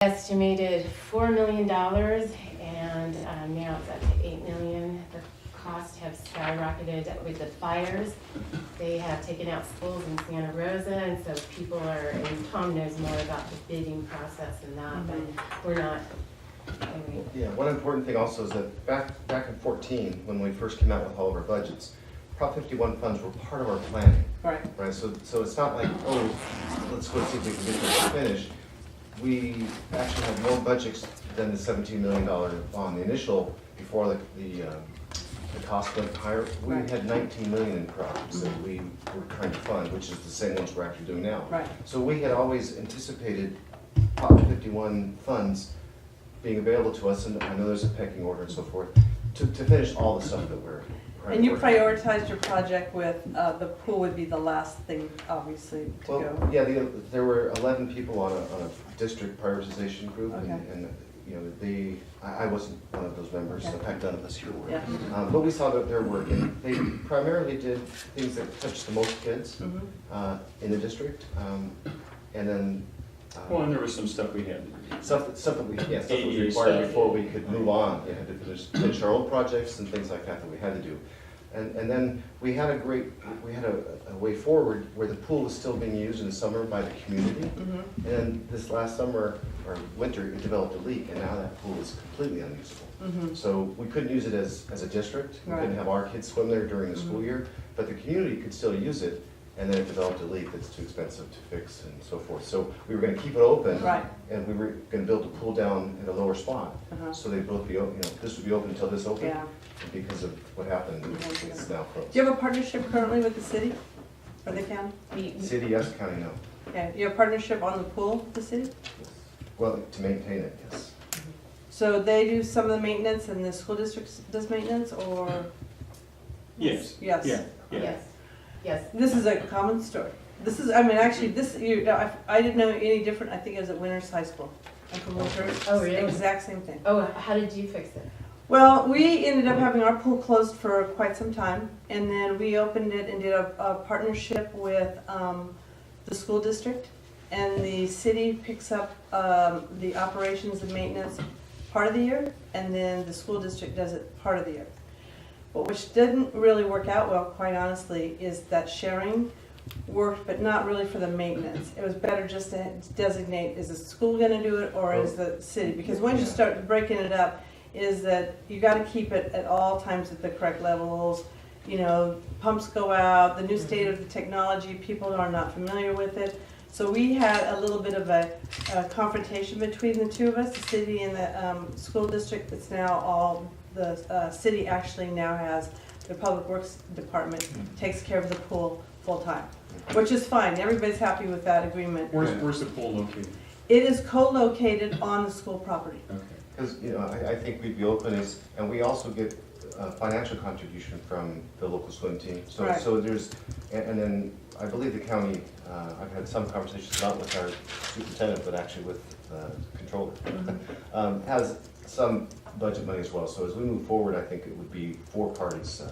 estimated $4 million, and now it's up to $8 million. The costs have skyrocketed with the fires. They have taken out schools in Santa Rosa, and so people are, and Tom knows more about the bidding process and that, but we're not. Yeah, one important thing also is that back in 2014, when we first came out with all of our budgets, Prop 51 funds were part of our planning. Right. Right. So it's not like, oh, let's go see if we can get this finished. We actually had more budgets than the $17 million on the initial before the cost went higher. We Right. had 19 million in projects that we were trying to fund, which is the same ones we're actually doing now. Right. So we had always anticipated Prop 51 funds being available to us, and I know there's a pecking order and so forth, to finish all the stuff that we're. And you prioritized your project with, the pool would be the last thing, obviously, to Well, go. yeah, there were 11 people on a district prioritization group, Okay. and you know, I wasn't one of those members, so in fact, none of us here were. Yeah. But we saw that their work, and they primarily did things that touched the most kids in the district, and then. Well, and there was some stuff we had. Stuff that was ADA required stuff. before we could move on, you know, to finish our own projects and things like that we had to do. And then we had a way forward where the pool was still being used in the summer by the community. And then this last summer, or winter, it developed a leak, and now that pool is completely unusable. So we couldn't use it as a district. We couldn't have our kids swim there during the school year, but the community could still use it. And then it developed a leak that's too expensive to fix and so forth. So we were going to keep it open, and we were going to build a pool down at a lower spot. So they'd both be open. You know, this would be open until this opened. Yeah. And because of what happened, it's now closed. Do you have a partnership currently with the city or the county? City, yes. County, no. Okay, you have a partnership on the pool, with the city? Well, to maintain it, yes. So they do some of the maintenance and the school district does maintenance, or? Yes. Yes. Yeah. Yeah. Yes, yes. This is a common story. This is, I mean, actually, this, I didn't know any different. I think it was at Winters High School. Uncle Winters. Oh, really? Exact same thing. Oh, how did you fix it? Well, we ended up having our pool closed for quite some time, and then we opened it and did a partnership with the school district, and the city picks up the operations and maintenance part of the year, and then the school district does it part of the year. But which didn't really work out well, quite honestly, is that sharing worked, but not really for the maintenance. It was better just to designate, is the school gonna do it, or is the city? Because once you start breaking it up, is that you got to keep it at all times at the correct levels. You know, pumps go out, the new state of the technology, people are not familiar with it. So we had a little bit of a confrontation between the two of us, the city and the school district. It's now all, the city actually now has, the public works department takes care of the pool full time, which is fine. Everybody's happy with that agreement. Where's the pool located? It is co-located on the school property. Okay. Because, you know, I think we'd be open as, and we also get financial contribution from the local swim team. So, Right. so there's, and then I believe the county, I've had some conversations not with our superintendent, but actually with the controller, has some budget money as well. So as we move forward, I think it would be four parties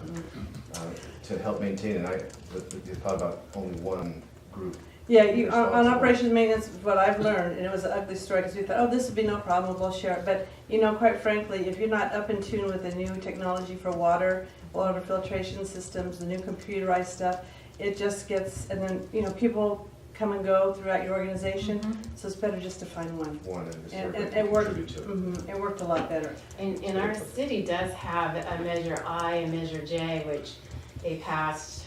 to help maintain. And I thought about only one group. Yeah, on operations maintenance, what I've learned, and it was an ugly story because we thought, oh, this would be no problem, we'll share it. But, you know, quite frankly, if you're not up in tune with the new technology for water filtration systems, the new computerized stuff, it just gets, and then, you know, people come and go throughout your organization, so it's better just to find one. And it worked. It worked a lot better. And our city does have a Measure I and Measure J, which they passed.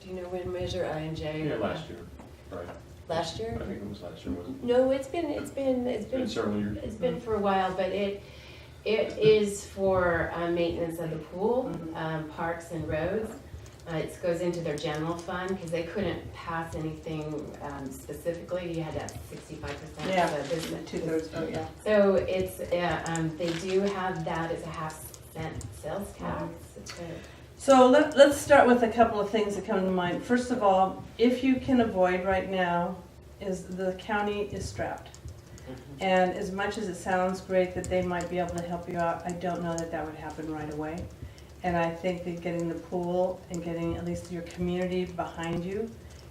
Do you know when Measure I and J? Yeah, last year, right? Last year? I think it was last year, wasn't it? No, it's been Several years. It's been for a while, but it is for maintenance of the pool, parks and roads. It goes into their general fund because they couldn't pass anything specifically. You had to have 65%. Yeah, of the business. 2/3 vote, yeah. So it's they do have that as a 0.5-cent sales tax. So let's start with a couple of things that come to mind. First of all, if you can avoid right now, is the county is strapped. And as much as it sounds great that they might be able to help you out, I don't know that that would happen right away. And I think that getting the pool and getting at least your community behind you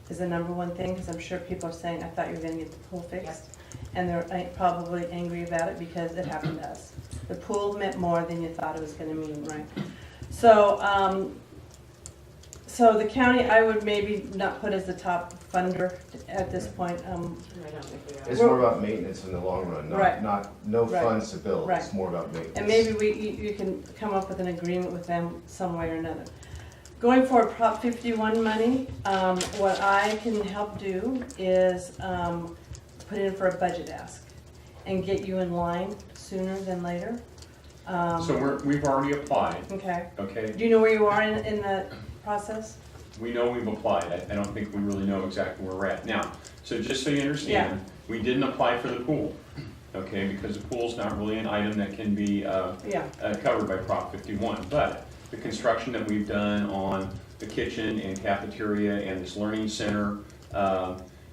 is the number one thing, because I'm sure people are saying, I thought you were going to get the pool fixed. and they're probably angry about it because it happened to us. The pool meant more than you thought it was gonna mean, right? So, so the county, I would maybe not put as the top funder at this point. I don't think we are. It's more about maintenance in the long run, Right. no Right. funds to build, Right. it's more about maintenance. And maybe you can come up with an agreement with them some way or another. Going forward, Prop 51 money, what I can help do is put in for a budget ask and get you in line sooner than later. So we've already applied, Okay. okay? Do you know where you are in the process? We know we've applied. I don't think we really know exactly where we're at. Now, so just so you understand, we didn't apply for the pool, okay? Because the pool's not really an item that can be Yeah. covered by Prop 51. But the construction that we've done on the kitchen and cafeteria and this learning center,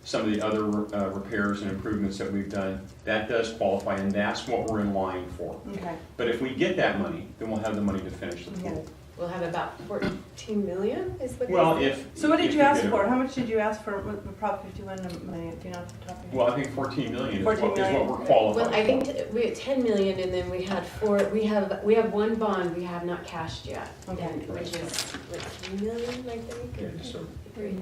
some of the other repairs and improvements that we've done, that does qualify, and that's what we're in line for. Okay. But if we get that money, then we'll have the money to finish the pool. We'll have about 14 million is what they Well, said. if. So what did if you we ask get it- for? How much did you ask for with the Prop 51 money? Do you know off the top of your head? Well, I think 14 million is 14 what million. we're qualified Well, I think for. we had 10 million and then we had we have one bond we have not cashed yet. Okay. and- Which is like 3 million, I think. Yeah, just over 3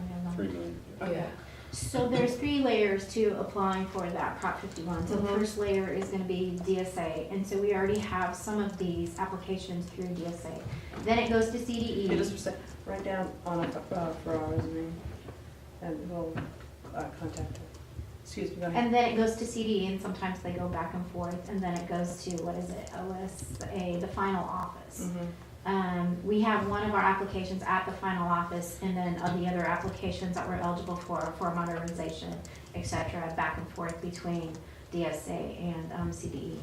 million. Yeah. So there's 3 layers to applying for that Prop 51. So the Mhm. first layer is gonna be DSA, and so we already have some of these applications through DSA. Then it goes to Okay, CDE. just write down on a, for our resume, and we'll contact her. Excuse me, go ahead. And then it goes to CDE, and sometimes they go back and forth, and then it goes to, what is it, OSA, the final office. Mhm. We have one of our applications at the final office, and then of the other applications that we're eligible for modernization, et cetera, back and forth between DSA and CDE.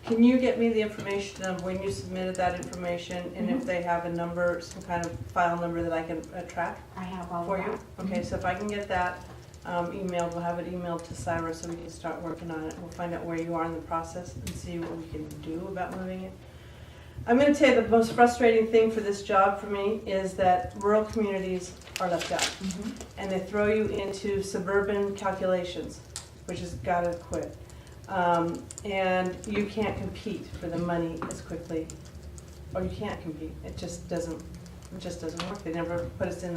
Can you get me the information of when you submitted that information, and if Mhm. they have a number, some kind of file number that I can track I have all of for that. you? Okay, so if I can get that emailed, we'll have it emailed to Cyrus so we can start working on it. We'll find out where you are in the process and see what we can do about moving it. I'm gonna tell you the most frustrating thing for this job for me is that rural communities are left out. Mhm. And they throw you into suburban calculations, which has gotta quit. And you can't compete for the money as quickly, or you can't compete, it just doesn't work. They never put us in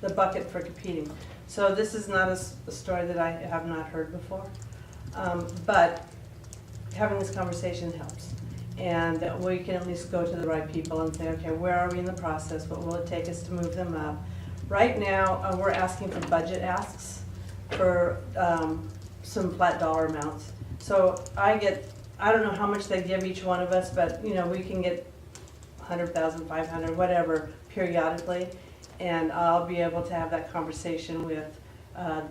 the bucket for competing. So this is not a story that I have not heard before, but having this conversation helps. And that we can at least go to the right people and say, okay, where are we in the process? What will it take us to move them up? Right now, we're asking for budget asks for some flat dollar amounts. So I don't know how much they give each one of us, but you know, we can get 100,000, 500, whatever, periodically. And I'll be able to have that conversation with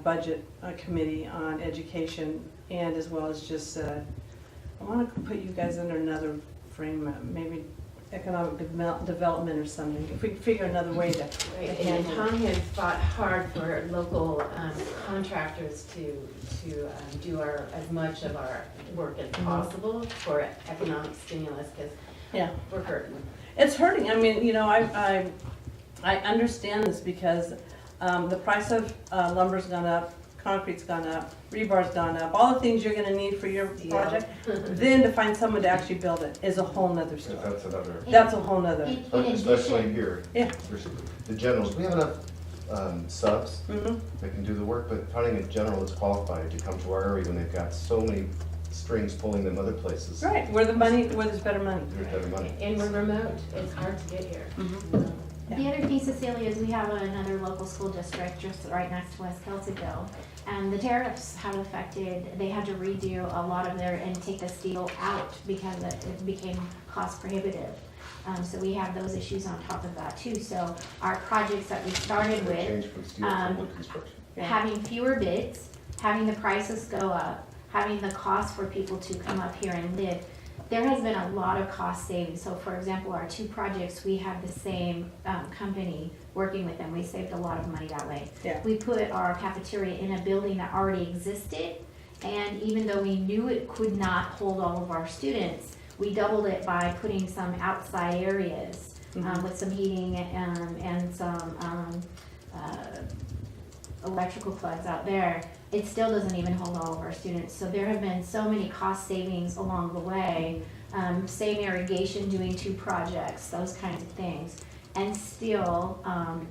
budget committee on education, and as well as just I want to put you guys under another frame, maybe economic development or something. If we can figure another way to Right, and handle Tom it. has fought hard for local contractors to do as much of our work as possible for economic stimulus, because Yeah, we're hurting. it's hurting. I mean, you know, I understand this because the price of lumber's gone up, concrete's gone up, rebar's gone up, all the things you're gonna need for your project. Then to find someone to actually build it is a whole nother story. That's another, That's a whole nother. In especially addition, here. Yeah. The generals, we have enough subs Mhm. that can do the work, but finding a general that's qualified to come to our area when they've got so many strings pulling them other places. Right, where there's better money. There's better money. And we're remote, it's hard to get here. Mhm. the other piece, Cecilia, is we have another local school district just right next to West Kelseyville. And the tariffs have affected, they had to redo a lot of their, and take the steel out because it became cost prohibitive. So we have those issues on top of that too. So our projects that we started with, Change from steel to wood construction. Yeah. having fewer bids, having the prices go up, having the cost for people to come up here and live, there has been a lot of cost savings. So for example, our 2 projects, we have the same company working with them. We saved a lot of money that way. Yeah. We put our cafeteria in a building that already existed, and even though we knew it could not hold all of our students, we doubled it by putting some outside areas with some heating and some electrical plugs out there. it still doesn't even hold all of our students. So there have been so many cost savings along the way, saving irrigation, doing 2 projects, those kinds of things. And still,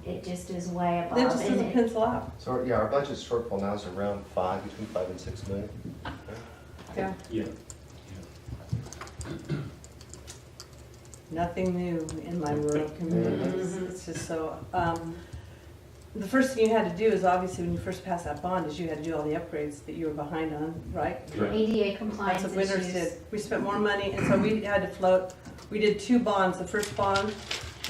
it just is way above. That just And doesn't it- pencil out. So, yeah, our budget shortfall now is around between 5 and 6 million. Yeah. Yeah. Nothing new in my rural communities. It's just so, the first thing you had to do is obviously when you first passed that bond is you had to do all the upgrades that you were behind on, right? Right. ADA compliance That's what Winners issues. did. We spent more money, and so we had to float, we did 2 bonds. The first bond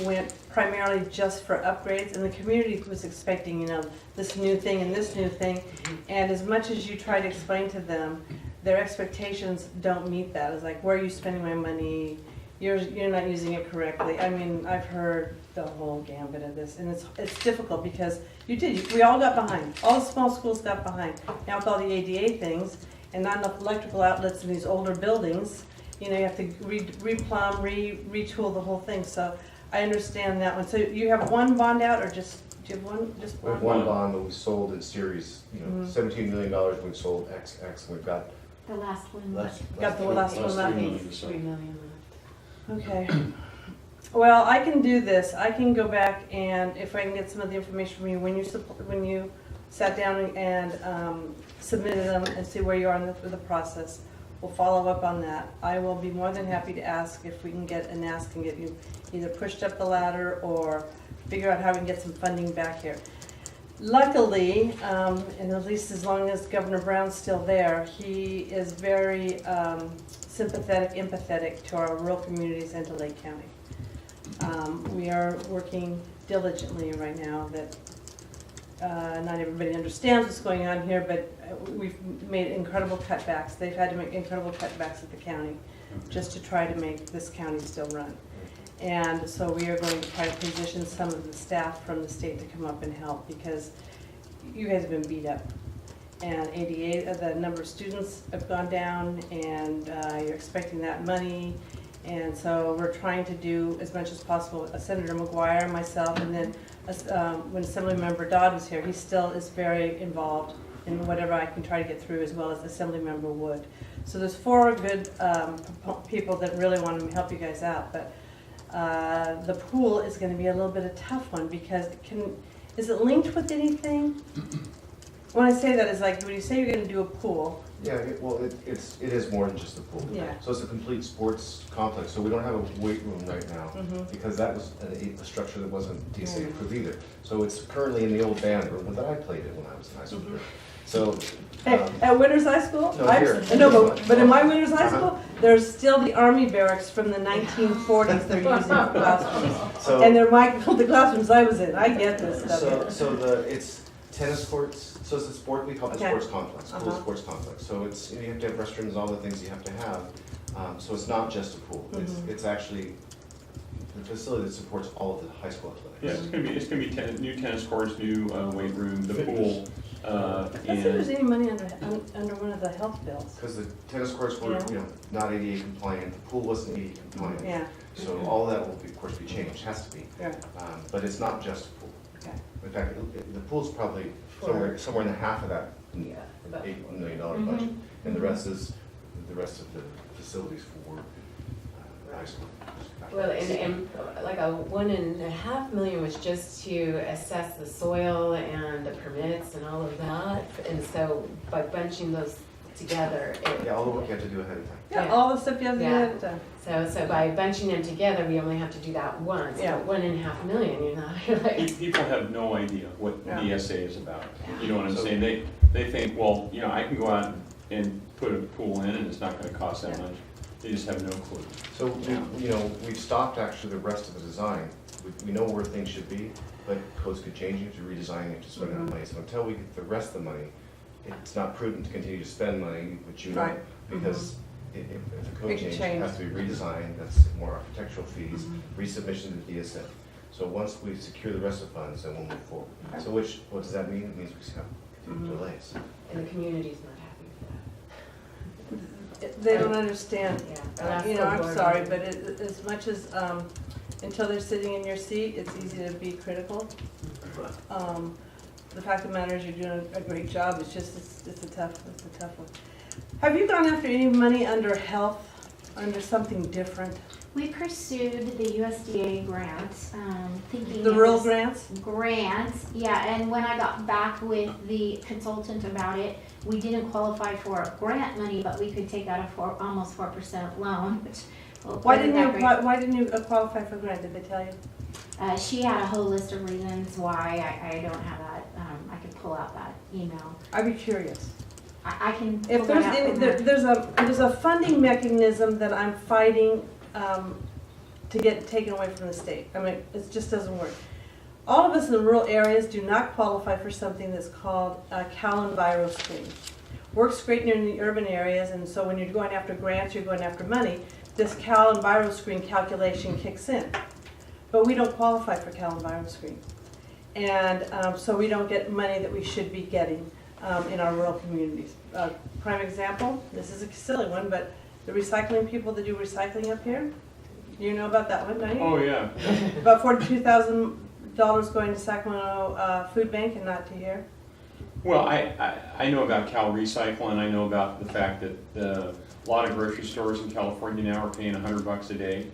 went primarily just for upgrades, and the community was expecting, you know, this new thing and this new thing. And as much as you try to explain to them, their expectations don't meet that. It's like, where are you spending my money? You're not using it correctly. I mean, I've heard the whole gambit of this, and it's difficult because we all got behind. All the small schools got behind. Now with all the ADA things and not enough electrical outlets in these older buildings, you know, you have to replumb, retool the whole thing. So I understand that one. So you have 1 bond out, or do you have one, just We have one? one bond that we sold in series, you know, $17 million, we've sold X, and we've got The last one less. was. Got the last one left. 3 million, so. 3 million left. Okay. Well, I can do this. I can go back and if I can get some of the information from you when you sat down and submitted them and see where you are in the process, we'll follow up on that. I will be more than happy to ask if we can get and get you either pushed up the ladder or figure out how we can get some funding back here. Luckily, and at least as long as Governor Brown's still there, he is very sympathetic, empathetic to our rural communities and to Lake County. We are working diligently right now that not everybody understands what's going on here, but we've made incredible cutbacks. They've had to make incredible cutbacks at the county just to try to make this county still run. And so we are going to try to position some of the staff from the state to come up and help because you guys have been beat up. And ADA, the number of students have gone down and you're expecting that money. And so we're trying to do as much as possible. Senator McGuire, myself, and then when Assemblymember Dodd was here, he still is very involved in whatever I can try to get through as well as Assemblymember Wood. So there's 4 good people that really want to help you guys out. But the pool is going to be a little bit of a tough one because is it linked with anything? When I say that, it's like when you say you're going to do a pool. Yeah, it is more than just a pool. Yeah. So it's a complete sports complex. So we don't have a weight room right now because that was a structure that wasn't DSA approved either. So it's currently in the old band room that I played in when I was in high school. So Hey, at Winters High School? No, I'm- here. No, but in my Winters High School, there's still the army barracks from the 1940s they're using for classrooms. And they're the classrooms I was in. I get this stuff. it's tennis courts. So it's a sport, we call it a Okay. sports complex, pool sports complex. So it's, you have to have restrooms, all the things you have to have. So it's not just a pool. It's actually the facility that supports all of the high school athletics. Yeah, it's gonna be new tennis courts, new weight room, the pool, Let's see if there's and any money under one of the health bills. Because the tennis courts were, Yeah. not ADA compliant, the pool wasn't ADA compliant. Yeah. So all of that will, of course, be changed, has to be. Yeah. But it's not just a pool. Okay. In fact, the pool's probably somewhere in the half of that Yeah, about $8 million budget. And the rest of the facilities for high school. Well, and like a 1.5 million was just to assess the soil and the permits and all of that. And so by bunching those together, Yeah, all the work you have to do ahead of time. Yeah, Yeah. all the stuff you have to do Yeah. ahead of time. so by bunching them together, we only have to do that once. Yeah. But 1.5 million, you're not like. people have no idea what Yeah. DSA is about. You know what I'm So- saying? They think, well, I can go out and put a pool in and it's not gonna cost that Yeah. much. They just have no clue. So, we've stopped actually the rest of the design. We know where things should be, but codes could change, you have to redesign, you have to spend that money. So until we get the rest of the money, it's not prudent to continue to spend money, which you know, Right. because if the code It could change, it change. has to be redesigned, that's more architectural fees, resubmission to the DSF. So once we secure the rest of the funds, then we'll move forward. So what does that mean? It means we have continued delays. And the community's not happy with They don't understand. that. Yeah. I'm sorry, but as much as, until they're sitting in your seat, it's easy to be critical. the fact of the matter is you're doing a great job. It's just, it's a tough one. Have you gone after any money under health, under something different? We pursued the USDA grant, thinking The it rural was grants? grants, yeah, and when I got back with the consultant about it, we didn't qualify for grant money, but we could take out a almost 4% loan, which Why wasn't didn't that you, great. why didn't you qualify for grant? Did they tell you? She had a whole list of reasons why. I don't have that. I could pull out that email. I'd be curious. I can pull If that there's out any, from there's a funding mechanism that I'm fighting to get taken away from the state. I mean, it just doesn't work. All of us in the rural areas do not qualify for something that's called a Cal Enviro screen. Works great in the urban areas, and so when you're going after grants, you're going after money, this Cal Enviro screen calculation kicks in. But we don't qualify for Cal Enviro screen. And so we don't get money that we should be getting in our rural communities. Prime example, this is a silly one, but the recycling people that do recycling up here, you know about that one, don't you? Oh, yeah. About $42,000 going to Sacramento Food Bank and not to here. Well, I know about Cal Recycle, and I know about the fact that a lot of grocery stores in California now are paying $100 a day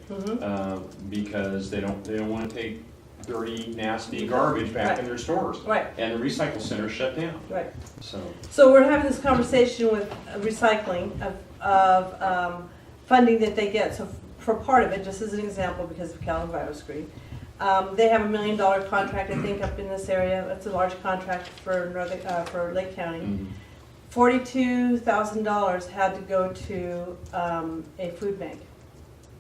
because they don't want to take dirty, nasty garbage back in their stores. Right. And the recycle center shut down. Right. So we're having this conversation with recycling of funding that they get. So for part of it, just as an example, because of Cal Enviro screen, they have $1 million contract, I think, up in this area. It's a large contract for Lake County. $42,000 had to go to a food bank.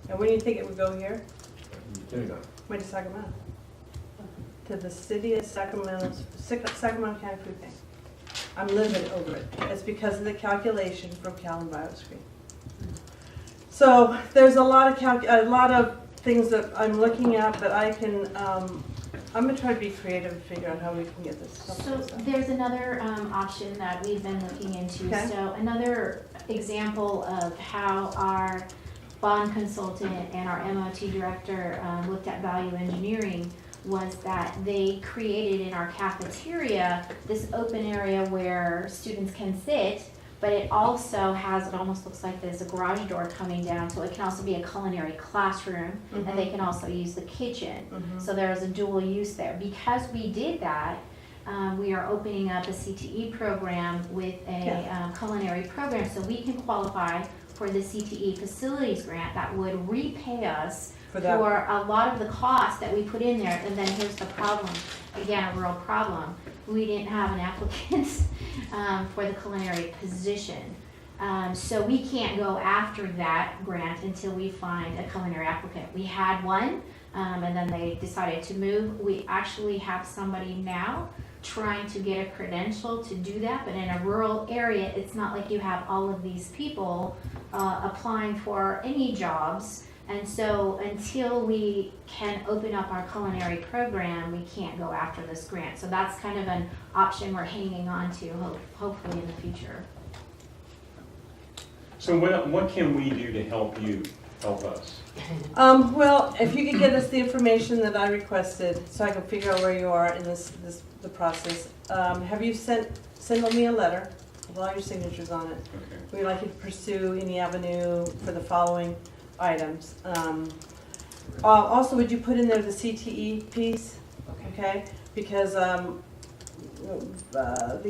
And when do you think it would go here? Went to Sacramento. To the city of Sacramento County Food Bank. I'm livid over it. It's because of the calculation from Cal Enviro screen. So there's a lot of things that I'm looking at, but I can, I'm gonna try to be creative and figure out how we can get this stuff. So there's another option that we've been looking into. Okay. So another example of how our bond consultant and our MOT director looked at value engineering was that they created in our cafeteria this open area where students can sit, but it also has, it almost looks like there's a garage door coming down, so it can also be a culinary classroom, and they can also use the kitchen. So there is a dual use there. Because we did that, we are opening up a CTE program with a culinary program, so we can qualify for the CTE facilities grant that would repay us for a lot of the costs that we put in there. And then here's the problem, again, a real problem. We didn't have an applicant for the culinary position. So we can't go after that grant until we find a culinary applicant. We had one, and then they decided to move. We actually have somebody now trying to get a credential to do that, but in a rural area, it's not like you have all of these people applying for any jobs. And so until we can open up our culinary program, we can't go after this grant. So that's kind of an option we're hanging on to, hopefully in the future. So what can we do to help us? Well, if you could get us the information that I requested, so I can figure out where you are in the process. Have you sent me a letter with all your signatures on it? Okay. We'd like you to pursue any avenue for the following items. Also, would you put in there the CTE piece? Okay, because the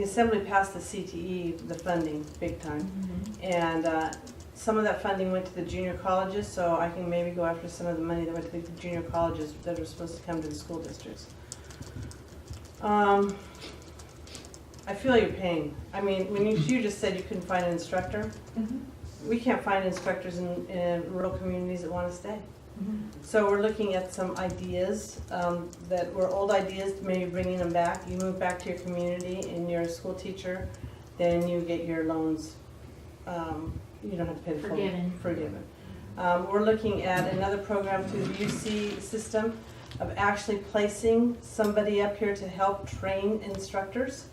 assembly passed the CTE, the funding, big time. And some of that funding went to the junior colleges, so I can maybe go after some of the money that went to the junior colleges that are supposed to come to the school districts. I feel your pain. I mean, when you just said you couldn't find an instructor, we can't find instructors in rural communities that want to stay. So we're looking at some ideas that were old ideas, maybe bringing them back. You move back to your community and you're a school teacher, then you get your loans, you don't have to pay the full. Forgiven. We're looking at another program through the UC system of actually placing somebody up here to help train instructors.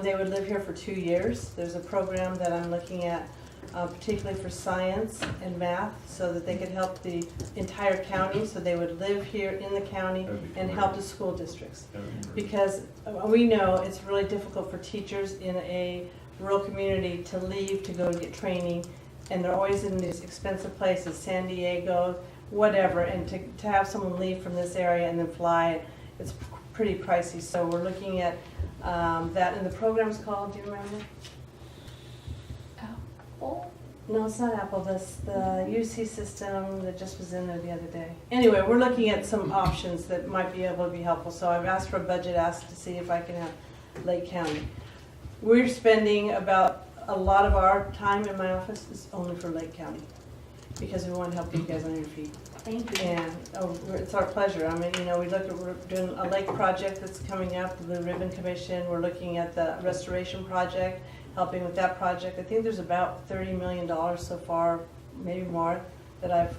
They would live here for 2 years. There's a program that I'm looking at particularly for science and math, so that they could help the entire county, so they would live here in the county That'd be and great. help the school districts. That would be great. Because we know it's really difficult for teachers in a rural community to leave to go get training, and they're always in these expensive places, San Diego, whatever, and to have someone leave from this area and then fly, it's pretty pricey. So we're looking at that, and the program's called, do you remember? Oh, No, it's not Apple, that's the UC system that just was in there the other day. Anyway, we're looking at some options that might be able to be helpful, so I've asked for a budget ask to see if I can have Lake County. We're spending about, a lot of our time in my office is only for Lake County, because we want to help you guys on your feet. thank you. And it's our pleasure. I mean, we're doing a lake project that's coming up, the Blue Ribbon Commission. We're looking at the restoration project, helping with that project. I think there's about $30 million so far, maybe more, that I've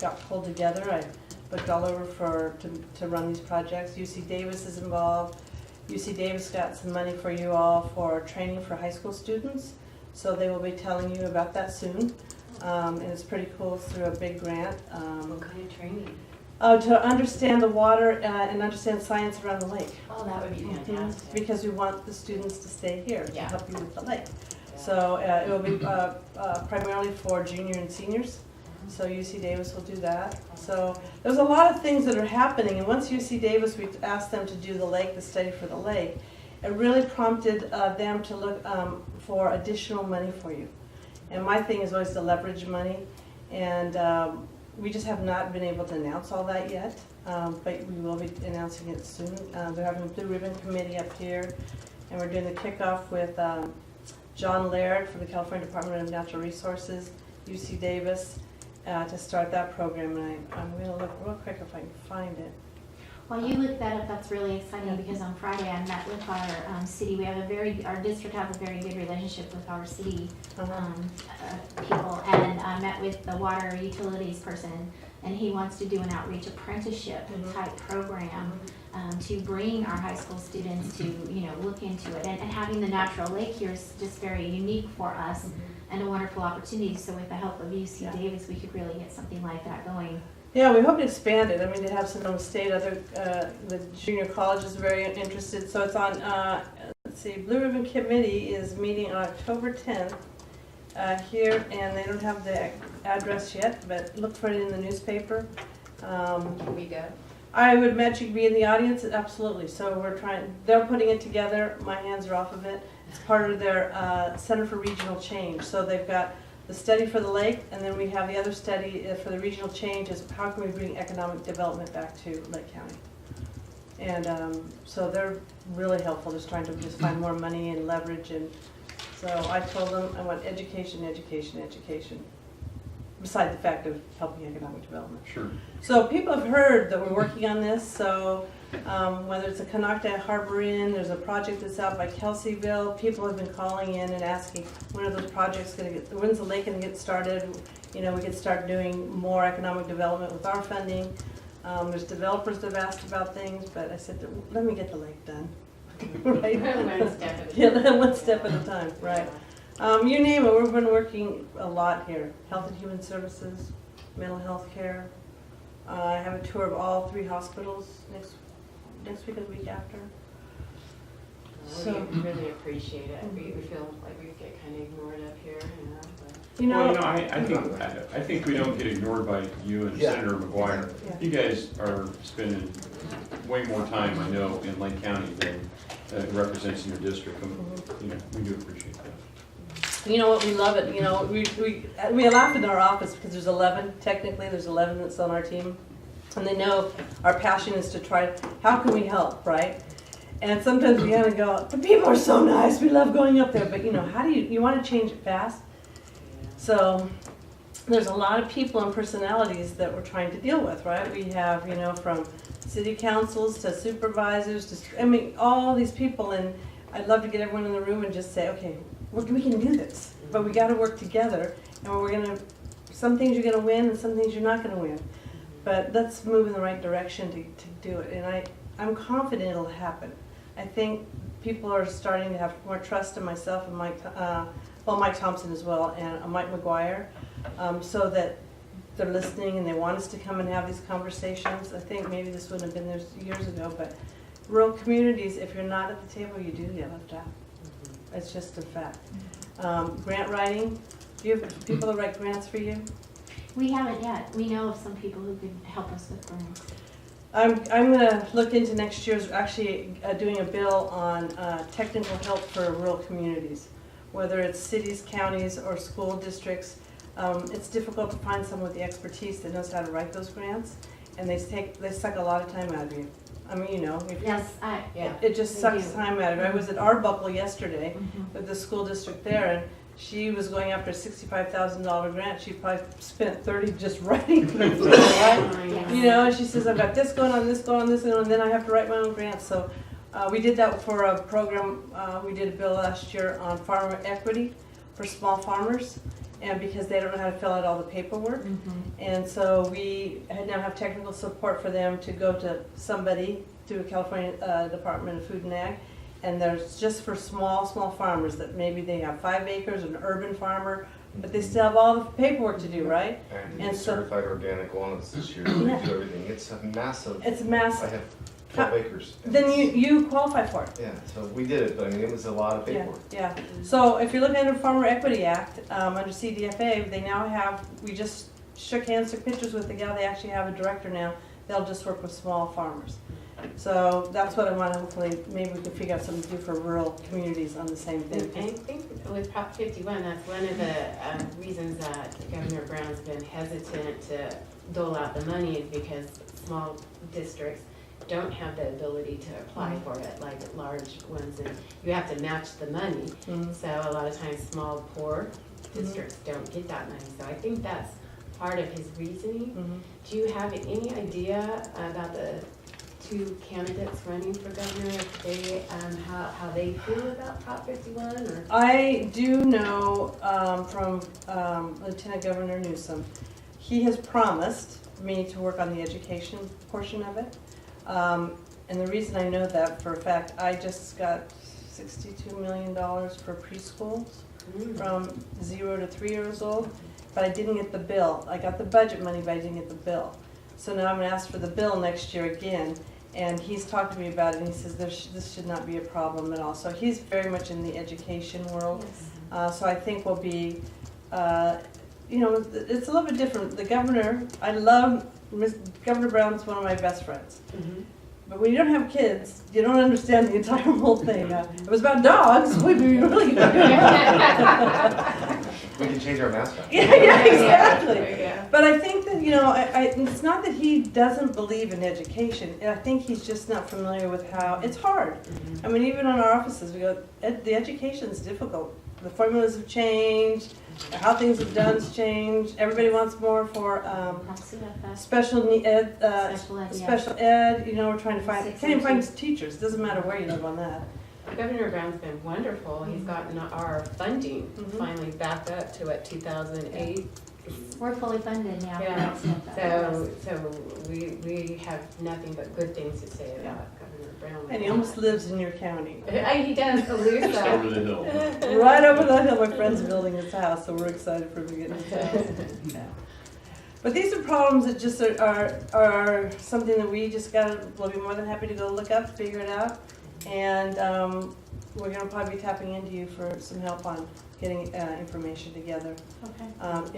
got pulled together. I looked all over to run these projects. UC Davis is involved. UC Davis got some money for you all for training for high school students, so they will be telling you about that soon. And it's pretty cool. It's through a big grant. What kind of training? To understand the water and understand science around the lake. Oh, that would be fantastic. Because we want the students to stay here to Yeah. help you with the lake. Yeah. So it will be primarily for junior and seniors. So UC Davis will do that. So there's a lot of things that are happening. And once UC Davis, we asked them to do the study for the lake, it really prompted them to look for additional money for you. And my thing is always to leverage money. And we just have not been able to announce all that yet, but we will be announcing it soon. They're having a Blue Ribbon Committee up here, and we're doing the kickoff with John Laird from the California Department of Natural Resources, UC Davis, to start that program. And I'm going to look real quick if I can find it. While you look that up, that's really exciting because on Friday I met with our city. We have our district has a very good relationship with our city people, and I met with the water utilities person, and he wants to do an outreach apprenticeship type program to bring our high school students to look into it. And having the natural lake here is just very unique for us and a wonderful opportunity. So with the help of UC Davis, we could really get something like that going. Yeah, we hope to expand it. I mean, they have Sonoma State, the junior college is very interested. So it's on, let's see, Blue Ribbon Committee is meeting on October 10th here, and they don't have the address yet, but look for it in the newspaper. Can we go? I would imagine you'd be in the audience, absolutely. So they're putting it together. My hands are off of it. It's part of their Center for Regional Change. So they've got the study for the lake, and then we have the other study for the regional change is how can we bring economic development back to Lake County. And so they're really helpful, just trying to just find more money and leverage. And so I told them I want education, education, education, beside the fact of helping economic development. Sure. So people have heard that we're working on this, so whether it's a Conocta Harbor Inn, there's a project that's out by Kelseyville, people have been calling in and asking, when are those projects going to when's the lake going to get started? We could start doing more economic development with our funding. There's developers that have asked about things, but I said, let me get the lake done. Right? One step at a time. Yeah, one step at a time, right. You name it, we've been working a lot here. Health and Human Services, mental health care. I have a tour of all 3 hospitals next week or the week after. We really appreciate it. We feel like we get kind of ignored up here, but. I think we don't get ignored by you and Yeah. Senator McGuire. Yeah. You guys are spending way more time, I know, in Lake County than represents in your district. We do appreciate that. You know what, we love it, we laugh in our office because there's 11, technically there's 11 that's on our team. And they know our passion is to try, how can we help, right? And sometimes we kind of go, the people are so nice, we love going up there, but how do you want to change it fast? So there's a lot of people and personalities that we're trying to deal with, right? We have, from city councils to supervisors, all these people, and I'd love to get everyone in the room and just say, okay, we can do this, but we got to work together, and some things you're going to win and some things you're not going to win. But let's move in the right direction to do it, and I'm confident it'll happen. I think people are starting to have more trust in myself and well, Mike Thompson as well, and Mike McGuire, so that they're listening and they want us to come and have these conversations. I think maybe this wouldn't have been there years ago, but rural communities, if you're not at the table, you do get left out. It's just a fact. Grant writing, do you have people that write grants for you? We haven't yet. We know of some people who could help us with grants. I'm gonna look into next year's, actually doing a bill on technical help for rural communities. Whether it's cities, counties, or school districts, it's difficult to find someone with the expertise that knows how to write those grants, and they suck a lot of time out of you. I mean, you know, if Yes, it just They sucks do. time out of you. I was at Arbuckle yesterday Mhm. with the school district there, and she was going after a $65,000 grant. She probably spent 30 just writing. Yeah. You know, and she says, I've got this going on, this going on, this going on, and then I have to write my own grants. So we did that for a program, we did a bill last year on farmer equity for small farmers, and because they don't know how to fill out all the paperwork. Mhm. And so we now have technical support for them to go to somebody, to a California Department of Food and Ag, and there's just for small farmers that maybe they have 5 acres, an urban farmer, but they still have all the paperwork to do, right? And And so- certified organic walnuts this year, we Yeah. do everything. It's a massive, It's I massive. have 12 acres. and Then it's- you qualify for it. Yeah, so we did it, but I mean, it was a lot of Yeah, paperwork. yeah. So if you're looking at a Farmer Equity Act, under CDFA, they now have, we just shook hands, took pictures with the gal, they actually have a director now. They'll just work with small farmers. So that's what I want to, hopefully, maybe we can figure out something to do for rural communities on the same And I thing. think with Prop 51, that's one of the reasons that Governor Brown's been hesitant to dole out the money is because small districts don't have the ability to apply for it like large ones, and you have to match the money. Mhm. So a lot of times, small, poor districts don't get that money. So I think that's part of his reasoning. Mhm. Do you have any idea about the 2 candidates running for governor, if they, how they feel about Prop 51, or? I do know from Lieutenant Governor Newsom, he has promised me to work on the education portion of it. And the reason I know that for a fact, I just got $62 million for preschools from 0 to 3 years old, but I didn't get the bill. I got the budget money, but I didn't get the bill. So now I'm gonna ask for the bill next year again, and he's talked to me about it, and he says this should not be a problem at all. So he's very much in the education world. So I think we'll be, you know, it's a little bit different. The governor, I love, Governor Brown's one of my best friends. Mhm. But when you don't have kids, you don't understand the entire whole thing. If it was about dogs, we'd be really good. We can change our mascot. Yeah, exactly. Yeah. But I think that, you know, it's not that he doesn't believe in education. I think he's just not familiar with how, it's hard. I mean, even on our offices, we go, the education's difficult. The formulas have changed, how things are done's changed. Everybody wants more for special ed, Special ed, yeah. special ed, you know, we're trying to find, 6 can't even and find teachers, doesn't matter where you live on that. Governor Brown's been wonderful. He's gotten our funding Mhm. finally back up to what, 2008? We're fully funded now. Yeah. So, So we have nothing but good things to say about Governor Brown. And he almost lives in your county. He does, Just over Alusa. the hill. Right over that hill, my friend's building his house, so we're excited for him to get his house. Yeah. But these are problems that just are something that we just we'll be more than happy to go look up, figure it out. And we're gonna probably be tapping into you for some help on getting information together. Okay.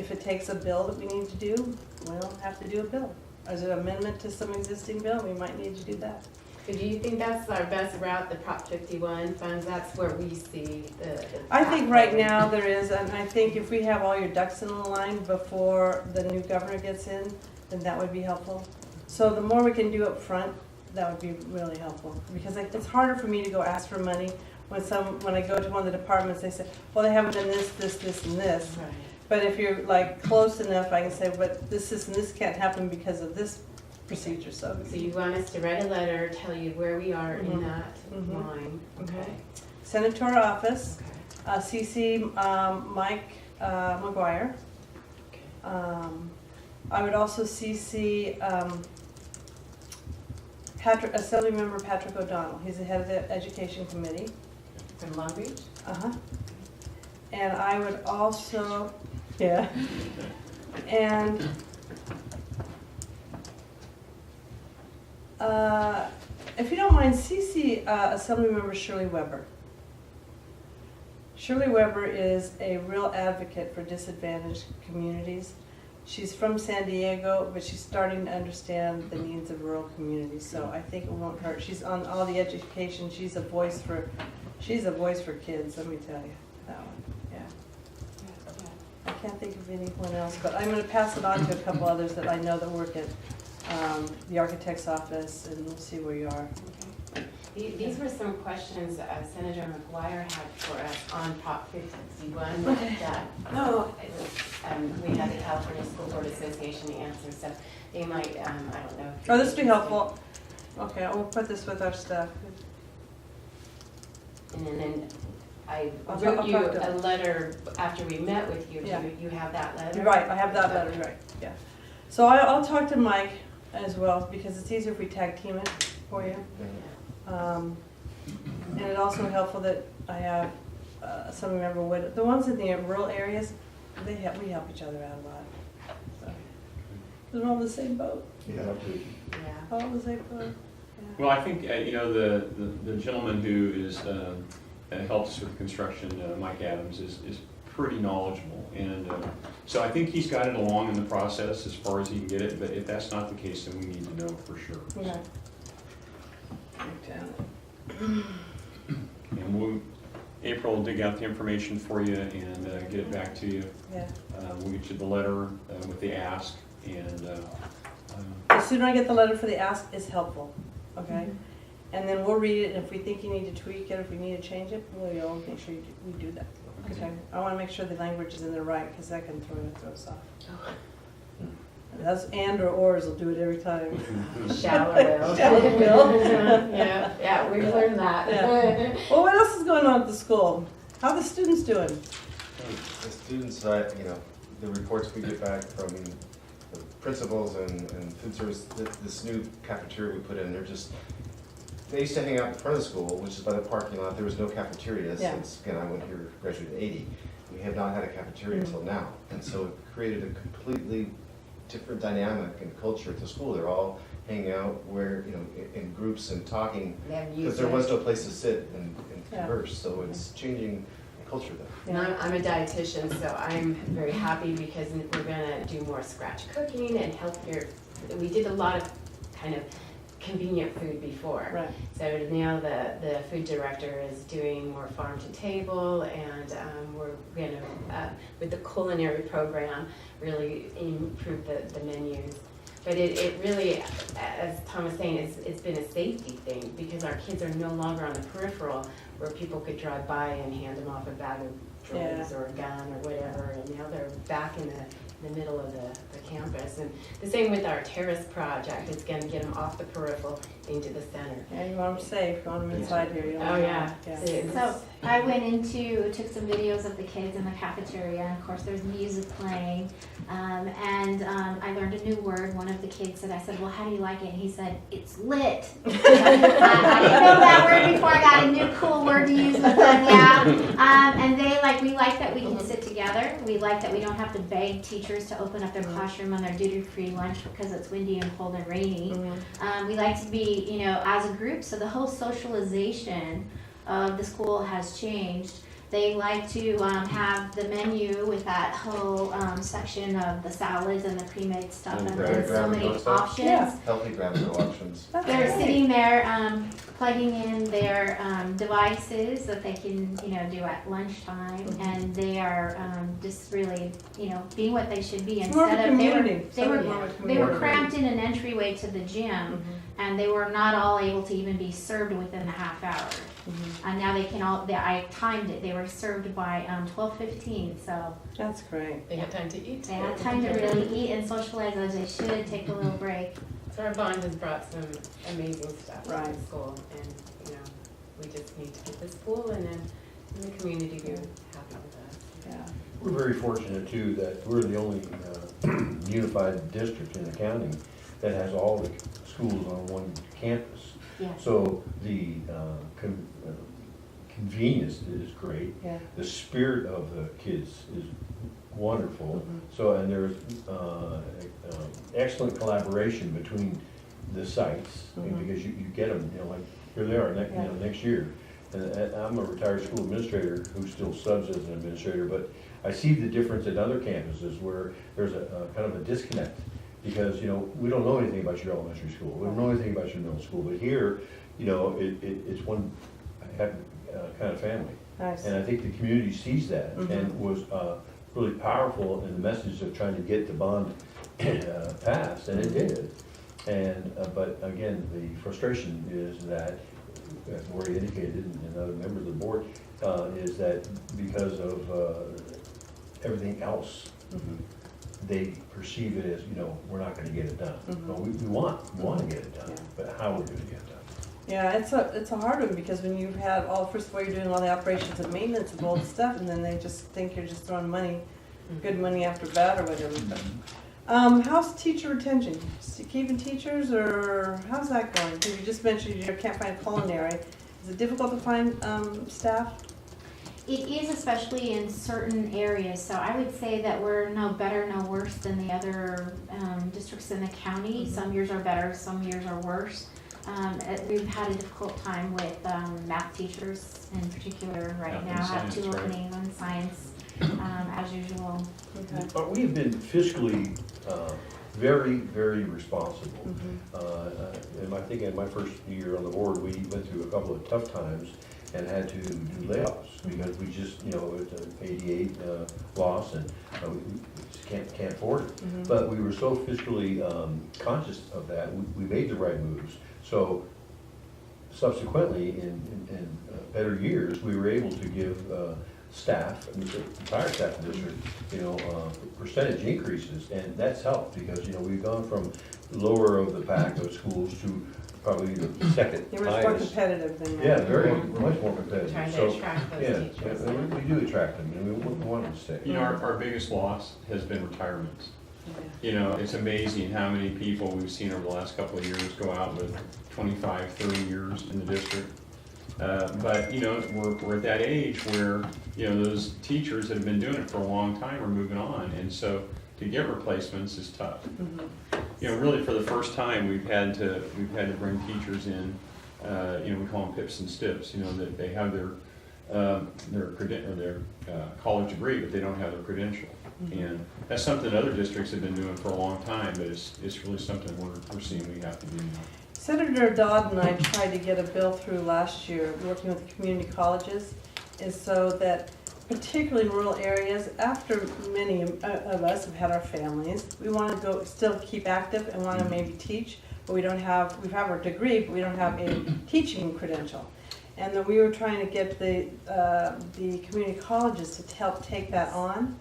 If it takes a bill that we need to do, we'll have to do a bill. As an amendment to some existing bill, we might need to do that. So do you think that's our best route, the Prop 51 funds? That's where we see the. I think right now there is, and I think if we have all your ducks in a line before the new governor gets in, then that would be helpful. So the more we can do up front, that would be really helpful. Because it's harder for me to go ask for money when I go to one of the departments, they say, well, they haven't done this, and this. Right. But if you're like close enough, I can say, but this can't happen because of this procedure, so. So you want us to write a letter, tell you where we are in Mhm. that Mhm. line? Okay. Send it to our office, Okay. CC Mike McGuire. I would also CC Assemblymember Patrick O'Donnell. He's the head of the Education Committee. From Long Beach? Uh-huh. And I would also, yeah, and if you don't mind, CC Assemblymember Shirley Weber. Shirley Weber is a real advocate for disadvantaged communities. She's from San Diego, but she's starting to understand the needs of rural communities, so I think it won't hurt. She's on all the education, she's a voice for kids, let me tell you, that one, yeah. I can't think of anyone else, but I'm gonna pass it on to a couple others that I know that work at the architect's office, and we'll see where you are. These were some questions Senator McGuire had for us on Prop 51 that we had the California School Board Association answer, so they might, I don't know. Oh, this would be helpful. Okay, we'll put this with our staff. And then I I'll wrote you talk to a letter after we met with you. Yeah. You have that letter? Right, I have that letter, right, yeah. So I'll talk to Mike as well, because it's easier if we tag team it for you. And it's also helpful that I have some member with the ones in the rural areas. We help each other out a lot. So, they're all in the same boat. Yeah. Yeah. All in the same boat. Yeah. Well, I think, the gentleman who is, helped us with construction, Mike Adams, is pretty knowledgeable. And so I think he's got it along in the process as far as he can get it, but if that's not the case, then we need to know for sure. Yeah. And April will dig out the information for you and get it back to you. Yeah. We'll get you the letter with the ask, and The sooner I get the letter for the ask is helpful, okay? And then we'll read it, and if we think you need to tweak it, if we need to change it, we'll make sure we do that. Okay? I want to make sure the language is in there right, because that can throw us off. That's and or ors will do it every time. Shall or will. Shall or will. Yeah, we've learned that. Yeah. Well, what else is going on at the school? How are the students doing? The students, the reports we get back from the principals and food service, this new cafeteria we put in, they used to hang out in front of the school, which is by the parking lot. There was no cafeteria since, again, I went here, graduated in '80. We have not had a cafeteria until now. And so it created a completely different dynamic and culture at the school. They're all hanging out in groups and talking, because there was no place to sit and converse. So it's changing the culture there. And I'm a dietitian, so I'm very happy because we're gonna do more scratch cooking and healthier. We did a lot of kind of convenient food before. Right. So now the food director is doing more farm to table, and we're gonna, with the culinary program, really improve the menus. But it really, as Tom was saying, it's been a safety thing, because our kids are no longer on the peripheral where people could drive by and hand them off a bag of drugs or a gun or whatever, and now they're back in the middle of the campus. And the same with our terrace project, it's gonna get them off the peripheral into the center. Yeah, you want them safe, you want them inside here. You don't Oh, want yeah. them- So I took some videos of the kids in the cafeteria, and of course there's music playing, and I learned a new word. One of the kids said, I said, well, how do you like it? And he said, it's lit. I didn't know that word before. I got a new cool word to use with them, yeah. And we like that we can sit together. We like that we don't have to beg teachers to open up their classroom on their duty-free lunch because it's windy and cold and rainy. We like to be, as a group, so the whole socialization of the school has changed. They like to have the menu with that whole section of the salads and the pre-made stuff, and then so many options. Yeah. Healthy grab-and-go options. They're sitting there plugging in their devices that they can, do at lunchtime, and they are just really, being what they should be. More of a Instead of community. they were cramped in an entryway to the gym, and they were not all able to even be served within the half hour. And now they can I timed it. They were served by 12:15, so That's great. They have time to eat. they had time to really eat and socialize as they should. Take a little break. So our bond has brought some amazing stuff to Right. the school, and we just need to get the school and then the community be happy with us. Yeah. We're very fortunate too that we're the only unified district in the county that has all the schools on one campus. Yes. So the convenience is great. Yeah. The spirit of the kids is wonderful. Mhm. So, and there's excellent collaboration between the sites, Mhm. because you get them, like, here they are, Yeah. next year. And I'm a retired school administrator who still subs as an administrator, but I see the difference in other campuses where there's a kind of a disconnect. Because, we don't know anything about your elementary school, we don't know anything about your middle school, but here, it's one kind of family. Nice. And I think the community sees that Mhm. and was really powerful in the message of trying to get the bond passed, and it did. And, but again, the frustration is that, as Lori indicated, and other members of the board, is that because of everything else, Mhm. they perceive it as, we're not gonna get it done. Mhm. Well, we want to get it done, Yeah. but how we're gonna get it done. Yeah, it's a hard one, because when you've had first of all, you're doing all the operations and maintenance of all the stuff, and then they just think you're just throwing money, good money after bad or whatever. But, how's teacher retention? Keeping teachers, or how's that going? Because you just mentioned you can't find culinary. Is it difficult to find staff? It is, especially in certain areas, so I would say that we're no better, no worse than the other districts in the county. Mhm. Some years are better, some years are worse. We've had a difficult time with math teachers in particular right Math now. and Have two science, right. openings on science, as usual. Okay. But we have been fiscally very, very responsible. Mhm. And I think in my first year on the board, we went through a couple of tough times and had to do layoffs, because we just, it's an 88 loss, and we just can't afford it. Mhm. But we were so fiscally conscious of that, we made the right moves. So subsequently, in better years, we were able to give staff, and the entire staff of the district, percentage increases, and that's helped, because, we've gone from lower of the pack of schools to probably the second You're much more highest. competitive than that. Yeah, very, much more competitive. Trying to So, attract those yeah, teachers. and we do attract them, and we want them to stay. Our biggest loss has been retirements. Yeah. It's amazing how many people we've seen over the last couple of years go out with 25, 30 years in the district. But, we're at that age where, those teachers that have been doing it for a long time are moving on. And so to get replacements is tough. Mhm. Really for the first time, we've had to bring teachers in, we call them pips and stips, that they have their college degree, but they don't have their credential. And that's something other districts have been doing for a long time, but it's really something we're seeing we have to do now. Senator Dodd and I tried to get a bill through last year, working with community colleges, is so that particularly in rural areas, after many of us have had our families, we want to still keep active and want to maybe teach, but we have our degree, but we don't have a teaching credential. And then we were trying to get the community colleges to help take that on,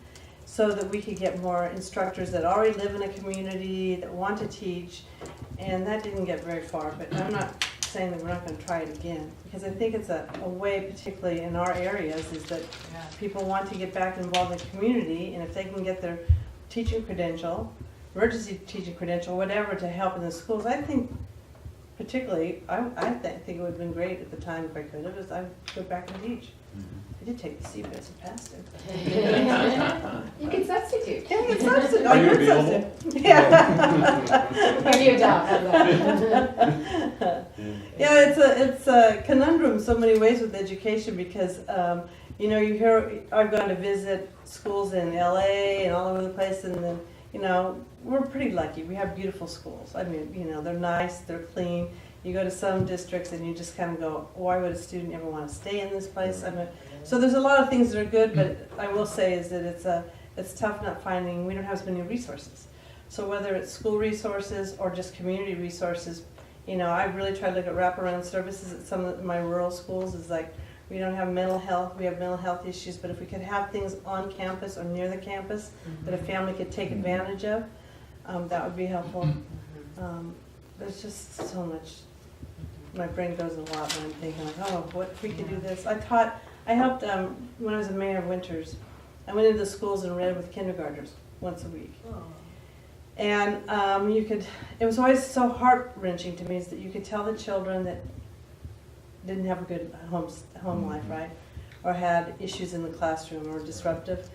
so that we could get more instructors that already live in a community, that want to teach, and that didn't get very far. But I'm not saying that we're not going to try it again, because I think it's a way, particularly in our areas, is that people want to get back involved in the community, and if they can get their teaching credential, emergency teaching credential, whatever, to help in the schools, I think particularly, I think it would have been great at the time if I could have, is I'd go back and teach. I did take the CBS and passed it. You can substitute. Yeah, it's substitute. Are you I could available? substitute. Yeah. Give you a job, how's that? Yeah, it's a conundrum in so many ways with education, because, you hear, I've gone to visit schools in LA and all over the place, and then, we're pretty lucky. We have beautiful schools. I mean, they're nice, they're clean. You go to some districts and you just kind of go, why would a student ever want to stay in this place? I mean, so there's a lot of things that are good, but I will say is that it's tough not finding, we don't have as many resources. So whether it's school resources or just community resources, I really try to look at wraparound services at some of my rural schools. Is like, we don't have mental health, we have mental health issues, but if we could have things on campus or near the campus that a family could take advantage of, that would be helpful. There's just so much, my brain goes a lot when I'm thinking like, oh, what if we could do this? I helped, when I was the mayor of Winters, I went into the schools and read with kindergartners once a week. And it was always so heart-wrenching to me, is that you could tell the children that didn't have a good home life, right? Or had issues in the classroom or disruptive.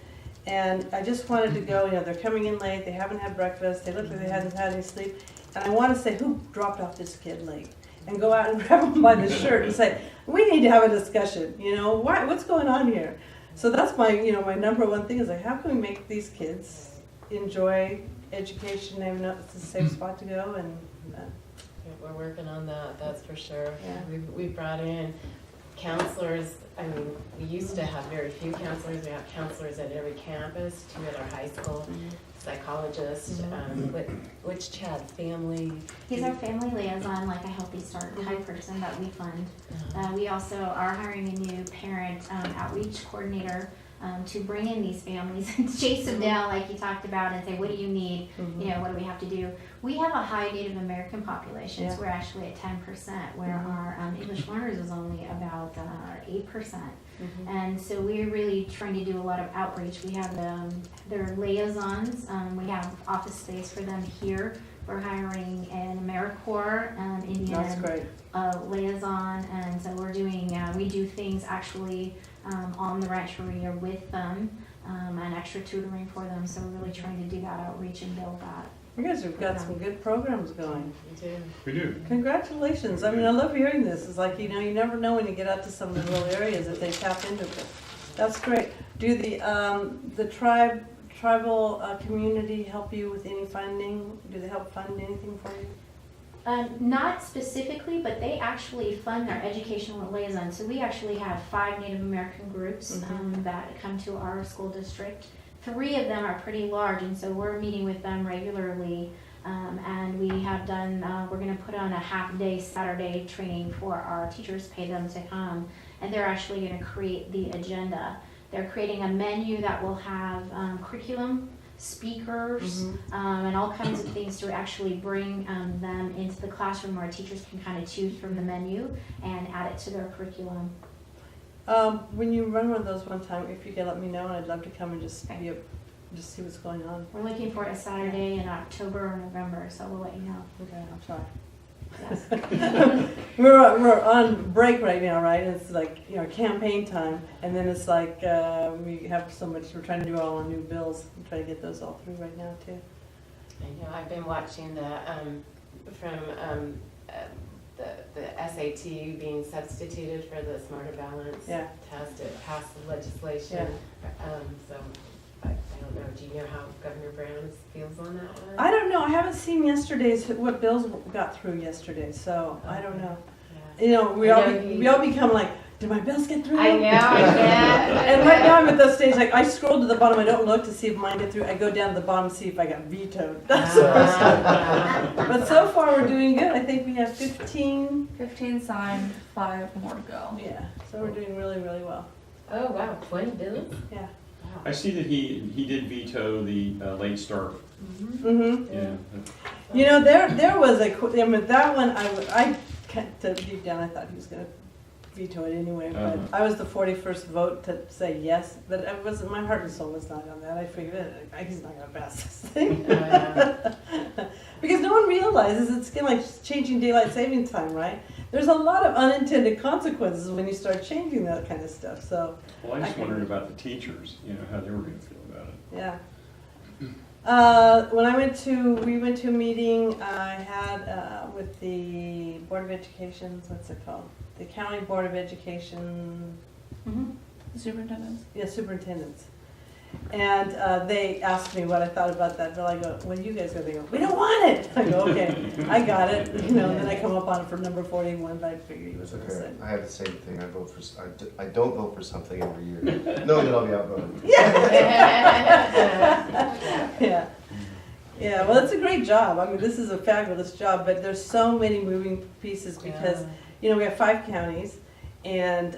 And I just wanted to go, they're coming in late, they haven't had breakfast, they look like they hadn't had any sleep. And I want to say, who dropped off this kid late? And go out and grab them by the shirt and say, we need to have a discussion, what's going on here? So that's my, my number one thing is like, how can we make these kids enjoy education? They know it's a safe spot to go and. We're working on that, that's for sure. Yeah. We've brought in counselors. I mean, we used to have very few counselors. We have counselors at every campus, 2 at our high school, psychologist, which Chad, family? He's our family liaison, like a Healthy Start type person that we fund. We also are hiring a new parent outreach coordinator to bring in these families and chase them down like you talked about and say, what do you need? What do we have to do? We have a high Native American population, so we're actually at 10%, where our English learners is only about 8%. And so we're really trying to do a lot of outreach. We have their liaisons. We have office space for them here. We're hiring an AmeriCorps Indian liaison, and so we're doing, we do things actually on the Rancheria with them, and extra tutoring for them. So we're really trying to do that outreach and build that. You guys have got some good programs going. We do. Congratulations. I mean, I love hearing this. It's like, you never know when you get out to some of the rural areas if they tap into it. That's great. Do the tribal community help you with any funding? Do they help fund anything for you? Not specifically, but they actually fund their educational liaison. So we actually have 5 Native American groups that come to our school district. 3 of them are pretty large, and so we're meeting with them regularly. And we have done, we're going to put on a half-day Saturday training for our teachers, pay them to come, and they're actually going to create the agenda. They're creating a menu that will have curriculum, speakers, and all kinds of things to actually bring them into the classroom where teachers can kind of choose from the menu and add it to their curriculum. When you run one of those one time, if you could let me know, and I'd love to come and just just see what's going on. We're looking for a Saturday in October or November, so we'll let you know. Okay, I'm sorry. Yes. We're on break right now, right? It's like, campaign time, and then it's like we have so much, we're trying to do all our new bills and try to get those all through right now too. I know, I've been watching the SAT being substituted for the Smarter Balance test. It passed the legislation. So I don't know, do you know how Governor Brown feels on that one? I don't know. I haven't seen what bills got through yesterday, so I don't know. Yeah. We all become like, did my bills get through? I know, And right now I'm at that stage, like I scroll to the bottom, I don't look to see if mine get through. I go down to the bottom to see if I got vetoed. But so far we're doing good. I think we have 15 signed, 5 more to go. Yeah, so we're doing really, really well. Oh, wow, 20 bills? Yeah. I see that he did veto the late start. Mm-hmm. Yeah. There was that one I deep down I thought he was going to veto it anyway, but I was the 41st vote to say yes, but it wasn't, my heart and soul was not on that. I figured he's not going to pass this thing. Because no one realizes it's kind of like changing daylight savings time, right? There's a lot of unintended consequences when you start changing that kind of stuff. So. Well, I just wondered about the teachers, how they were going to feel about it. Yeah. When we went to a meeting I had with the Board of Education, what's it called? The County Board of Education. Superintendents. Yeah, superintendents. And they asked me what I thought about that bill. I go, when you guys go, they go, we don't want it. I go, okay, I got it. And then I come up on it for number 41, but I figured he was going to say. I have the same thing. I don't vote for something every year, knowing that I'll be outvoted. Yeah, well, it's a great job. I mean, this is a fabulous job, but there's so many moving pieces because, we have 5 counties, and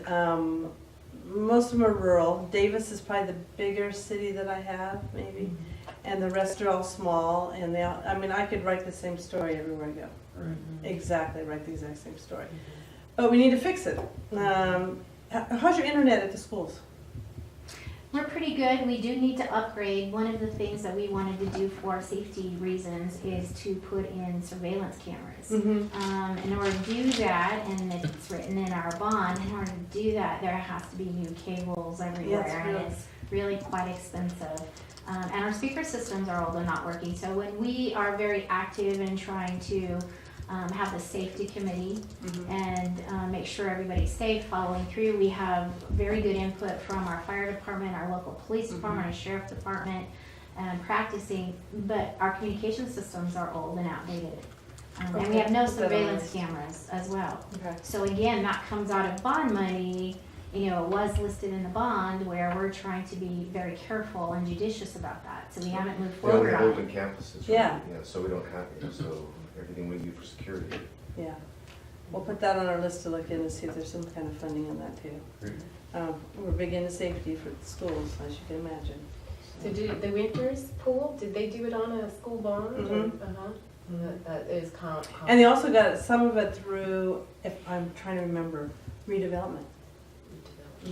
most of them are rural. Davis is probably the bigger city that I have, maybe, and the rest are all small, and I could write the same story everywhere I go. Exactly, write the exact same story. But we need to fix it. How's your internet at the schools? We're pretty good. We do need to upgrade. One of the things that we wanted to do for safety reasons is to put in surveillance cameras. In order to do that, and it's written in our bond, in order to do that, there has to be new cables everywhere, and it's really quite expensive. And our speaker systems are old and not working. So when we are very active in trying to have the safety committee and make sure everybody's safe, following through, we have very good input from our fire department, our local police department, our sheriff department, practicing, but our communication systems are old and outdated. And we have no surveillance cameras as well. Okay. So again, that comes out of bond money. You know, it was listed in the bond where we're trying to be very careful and judicious about that. So we haven't moved We only forward have on open it. campuses, right? Yeah. So we don't have, so everything we do for security. Yeah, we'll put that on our list to look in and see if there's some kind of funding on that too. Great. We're big into safety for the schools, as you can imagine. So did the Winters pool, did they do it on a school bond? That is And they also got some of it through, if I'm trying to remember, redevelopment.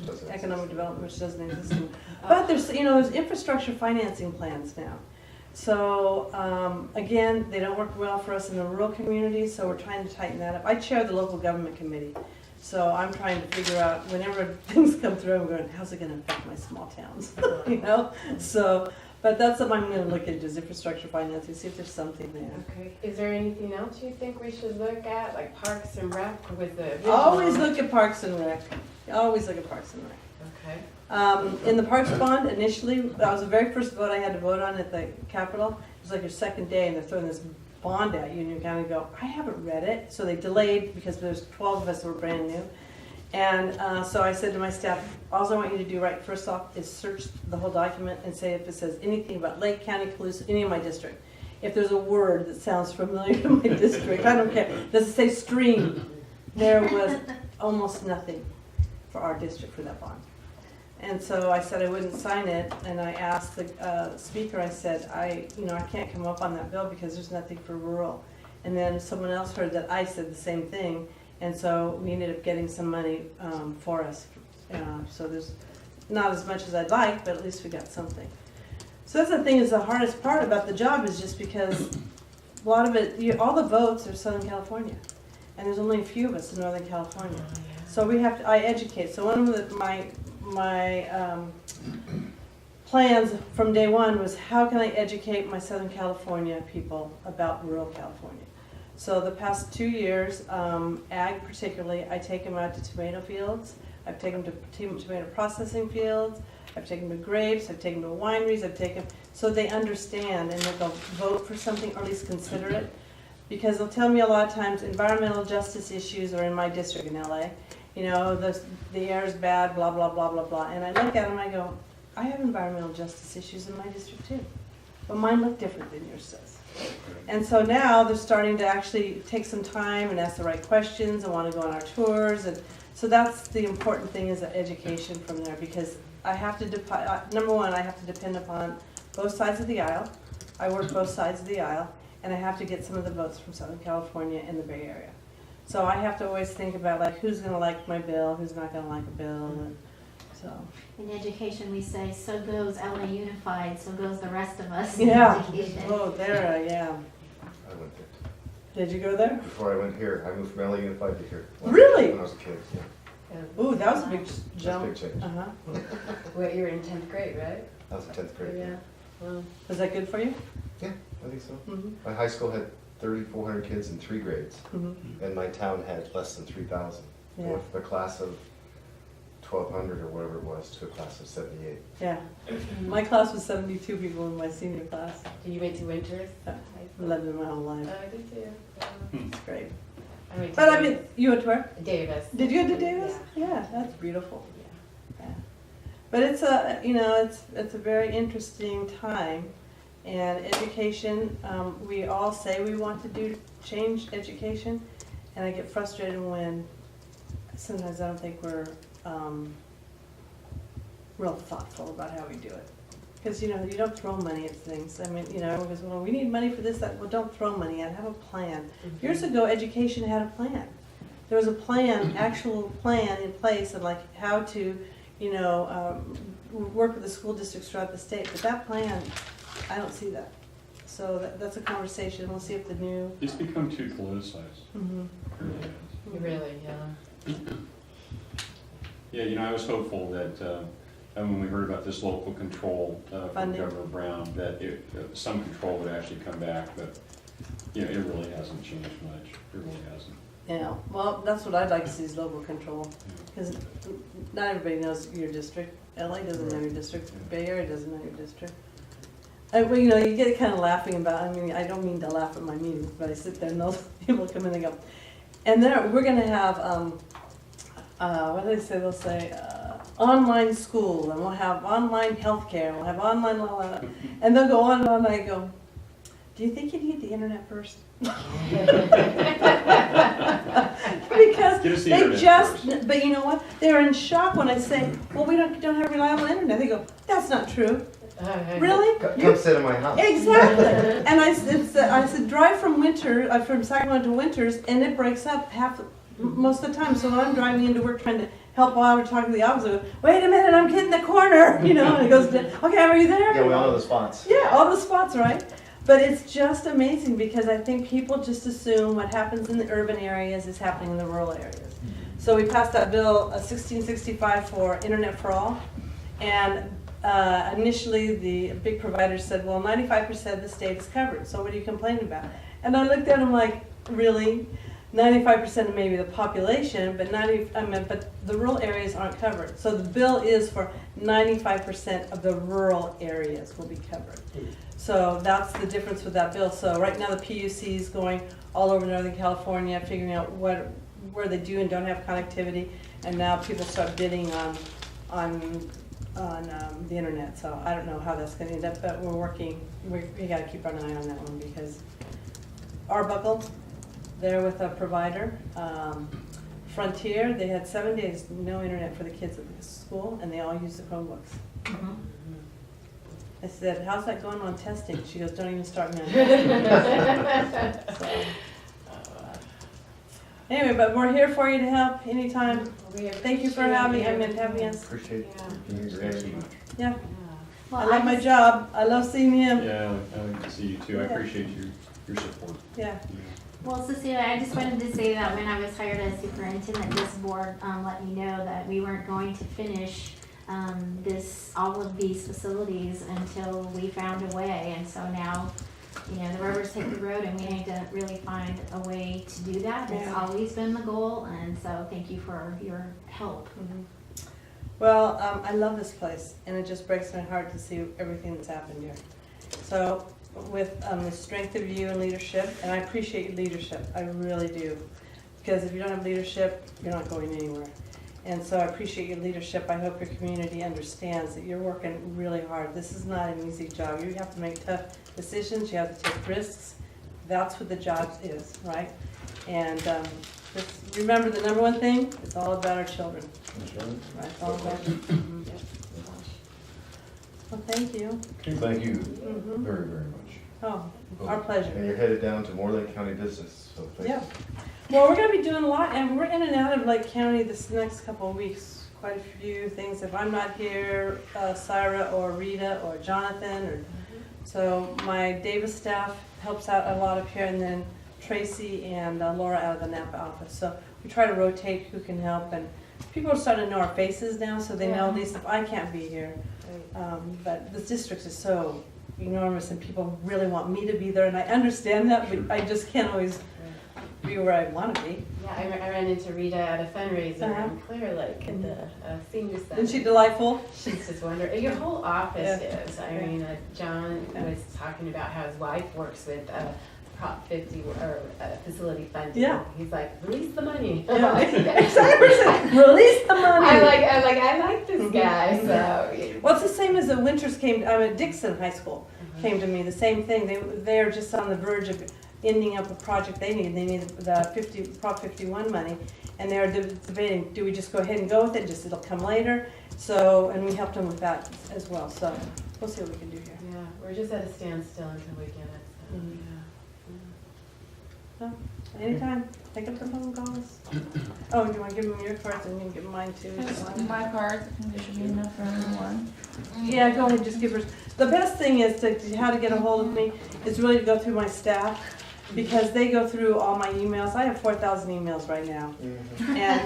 Doesn't Economic exist. development, which doesn't exist anymore. But there's, there's infrastructure financing plans now. So, again, they don't work well for us in the rural communities, so we're trying to tighten that up. I chair the local government committee, so I'm trying to figure out, whenever things come through, I'm going, how's it gonna affect my small towns? So, but that's something I'm gonna look into, is infrastructure financing, see if there's something there. Okay, is there anything else you think we should look at, like Parks and Rec with the original? Always look at Parks and Rec. Always look at Parks and Rec. Okay. In the Parks Bond, initially, that was the very first vote I had to vote on at the Capitol. It was like your second day, and they're throwing this bond at you, and you kind of go, I haven't read it. So they delayed, because there's 12 of us that were brand new. And so I said to my staff, all I want you to do right first off is search the whole document and say if it says anything about Lake County, Palouse, any of my district. If there's a word that sounds familiar to my district, I don't care. Does it say stream? There was almost nothing for our district for that bond. And so I said I wouldn't sign it, and I asked the speaker, I said, I can't come up on that bill because there's nothing for rural. And then someone else heard that I said the same thing, and so we ended up getting some money for us. So there's not as much as I'd like, but at least we got something. So that's the thing, is the hardest part about the job is just because a lot of it, all the votes are Southern California, and there's only a few of us in Northern California. So we have to, I educate. So one of my plans from day one was, how can I educate my Southern California people about rural California? So the past 2 years, ag particularly, I take them out to tomato fields, I've taken them to tomato processing fields, I've taken them to grapes, I've taken them to wineries, I've taken, so they understand and that they'll vote for something, or at least consider it. Because they'll tell me a lot of times environmental justice issues are in my district in LA. The air is bad, blah, blah, blah, blah, blah. And I look at them and I go, I have environmental justice issues in my district too. But mine look different than yours does. And so now they're starting to actually take some time and ask the right questions and want to go on our tours. And so that's the important thing, is the education from there, because I have to, number one, I have to depend upon both sides of the aisle. I work both sides of the aisle, and I have to get some of the votes from Southern California and the Bay Area. So I have to always think about, like, who's going to like my bill, who's not going to like a bill, and so. In education, we say, so goes LA Unified, so goes the rest of us. Yeah. In education. Oh, there I am. I went there. Did you go there? Before I went here, I moved from LA Unified to here. Really? When I was a kid, yeah. Ooh, that was a big That's a jump. big change. Uh-huh. Well, you were in 10th grade, right? That was in 10th grade. Yeah. Well, Was that good for you? Yeah, I think so. Mm-hmm. My high school had 3,400 kids in 3 grades, Mm-hmm. and my town had less than 3,000. Yeah. Going from a class of 1,200 or whatever it was to a class of 78. Yeah. My class was 72 people in my senior class. you went to Winters? Yeah. I lived in my whole life. I did too. It's great. I went to But I mean, you went to where? Davis. Did you go to Davis? Yeah, that's beautiful. Yeah. But it's a, it's a very interesting time, and education, we all say we want to change education, and I get frustrated when sometimes I don't think we're real thoughtful about how we do it. Because, you don't throw money at things. I mean, everyone goes, well, we need money for this, that. Well, don't throw money at it. Have a plan. Years ago, education had a plan. There was a plan, actual plan in place of, like, how to, work with the school districts throughout the state, but that plan, I don't see that. So that's a conversation, we'll see if the new. It's become too politicized. Mhm. It really has. Really, yeah. Yeah, you know, I was hopeful that, when we heard about this local control from Funding. Governor Brown, that some control would actually come back, but, you know, it really hasn't changed much. It really hasn't. Yeah, well, that's what I'd like to see is local control, because not everybody knows your district. LA doesn't know your district, Bay Area doesn't know your district. Well, you know, you get kind of laughing about, I mean, I don't mean to laugh at my meetings, but I sit there and those people come in and go, and there, we're gonna have, what do they say, they'll say, online school, and we'll have online healthcare, we'll have online, la, la, la. And they'll go on and on, and I go, do you think you need the internet first? Because Get us the they internet just, first. but you know what? They're in shock when I say, well, we don't have reliable internet. They go, that's not true. Really? Come sit in my house. Exactly. And I said, drive from from Sacramento to Winters, and it breaks up most of the time. So when I'm driving into work trying to help out or talk to the officer, I go, wait a minute, I'm getting the corner, you know, and it goes, okay, are you there? Yeah, we all know the spots. Yeah, all the spots, right? But it's just amazing because I think people just assume what happens in the urban areas is happening in the rural areas. So we passed that bill, 1665 for Internet for All, and initially the big providers said, well, 95% of the state is covered, so what are you complaining about? And I looked at them like, really? 95% of maybe the population, but but the rural areas aren't covered. So the bill is for 95% of the rural areas will be covered. So that's the difference with that bill. So right now the PUC is going all over Northern California, figuring out where they do and don't have connectivity, and now people start bidding on the internet. So I don't know how that's going to end up, but we're working. We got to keep an eye on that one because Arbuckle, they're with a provider. Frontier, they had 7 days no internet for the kids at the school, and they all used the Chromebooks. Mhm. I said, how's that going on testing? She goes, don't even start now. So, anyway, but we're here for you to help anytime. Thank you for having us. Appreciate Yeah. you guys. Yeah, Well, I love my job. I love seeing him. Yeah, I like to see you too. I Yeah. appreciate your support. Yeah. Well, Cecilia, I just wanted to say that when I was hired as superintendent, this board let me know that we weren't going to finish all of these facilities until we found a way. And so now, you know, the rubber's hit the road and we need to really find a way to do that. It's Yeah. always been the goal, and so thank you for your help. Mhm. Well, I love this place, and it just breaks my heart to see everything that's happened here. So with the strength of you and leadership, and I appreciate your leadership, I really do. Because if you don't have leadership, you're not going anywhere. And so I appreciate your leadership. I hope your community understands that you're working really hard. This is not an easy job. You have to make tough decisions, you have to take risks. That's what the job is, right? And just remember the number one thing, it's all about our children. Right, it's all about them. Well, thank you. Thank you Mhm. very, very much. Oh, our pleasure. And you're headed down to more Lake County business, so thank you. Yeah. Well, we're gonna be doing a lot, and we're in and out of Lake County this next couple of weeks. Quite a few things. If I'm not here, Syra or Rita or Jonathan, or so my Davis staff helps out a lot up here, and then Tracy and Laura out of the Napa office. So we try to rotate who can help, and people are starting to know our faces now, so they know at least if I can't be here. But the district is so enormous, and people really want me to be there, and I understand that, but I just can't always be where I want to be. Yeah, I ran into Rita at a fundraiser Uh-huh. in Clear Lake at the senior center. Isn't she delightful? She's just wonderful. Your whole office Yeah. is. I mean, John was talking about how his wife works with Prop 50 or facility funding. Yeah. He's like, release the money. Yeah. Exactly. Release the money. I like this guy. So Well, it's the same as the Winters came, at Dixon High School came to me, the same thing. They're just on the verge of ending up a project they need. They need the Prop 51 money, and they're debating, do we just go ahead and go with it, just it'll come later? So, and we helped them with that as well. So we'll see what we can do here. yeah, we're just at a standstill until we get it. So, Mhm. yeah. No, anytime, pick up the phone calls. Oh, do you wanna give them your cards and you can give them mine too? My cards, I think there should be enough for everyone. Yeah, go ahead, just give her, the best thing is how to get a hold of me is really to go through my staff, because they go through all my emails. I have 4,000 emails right now. And,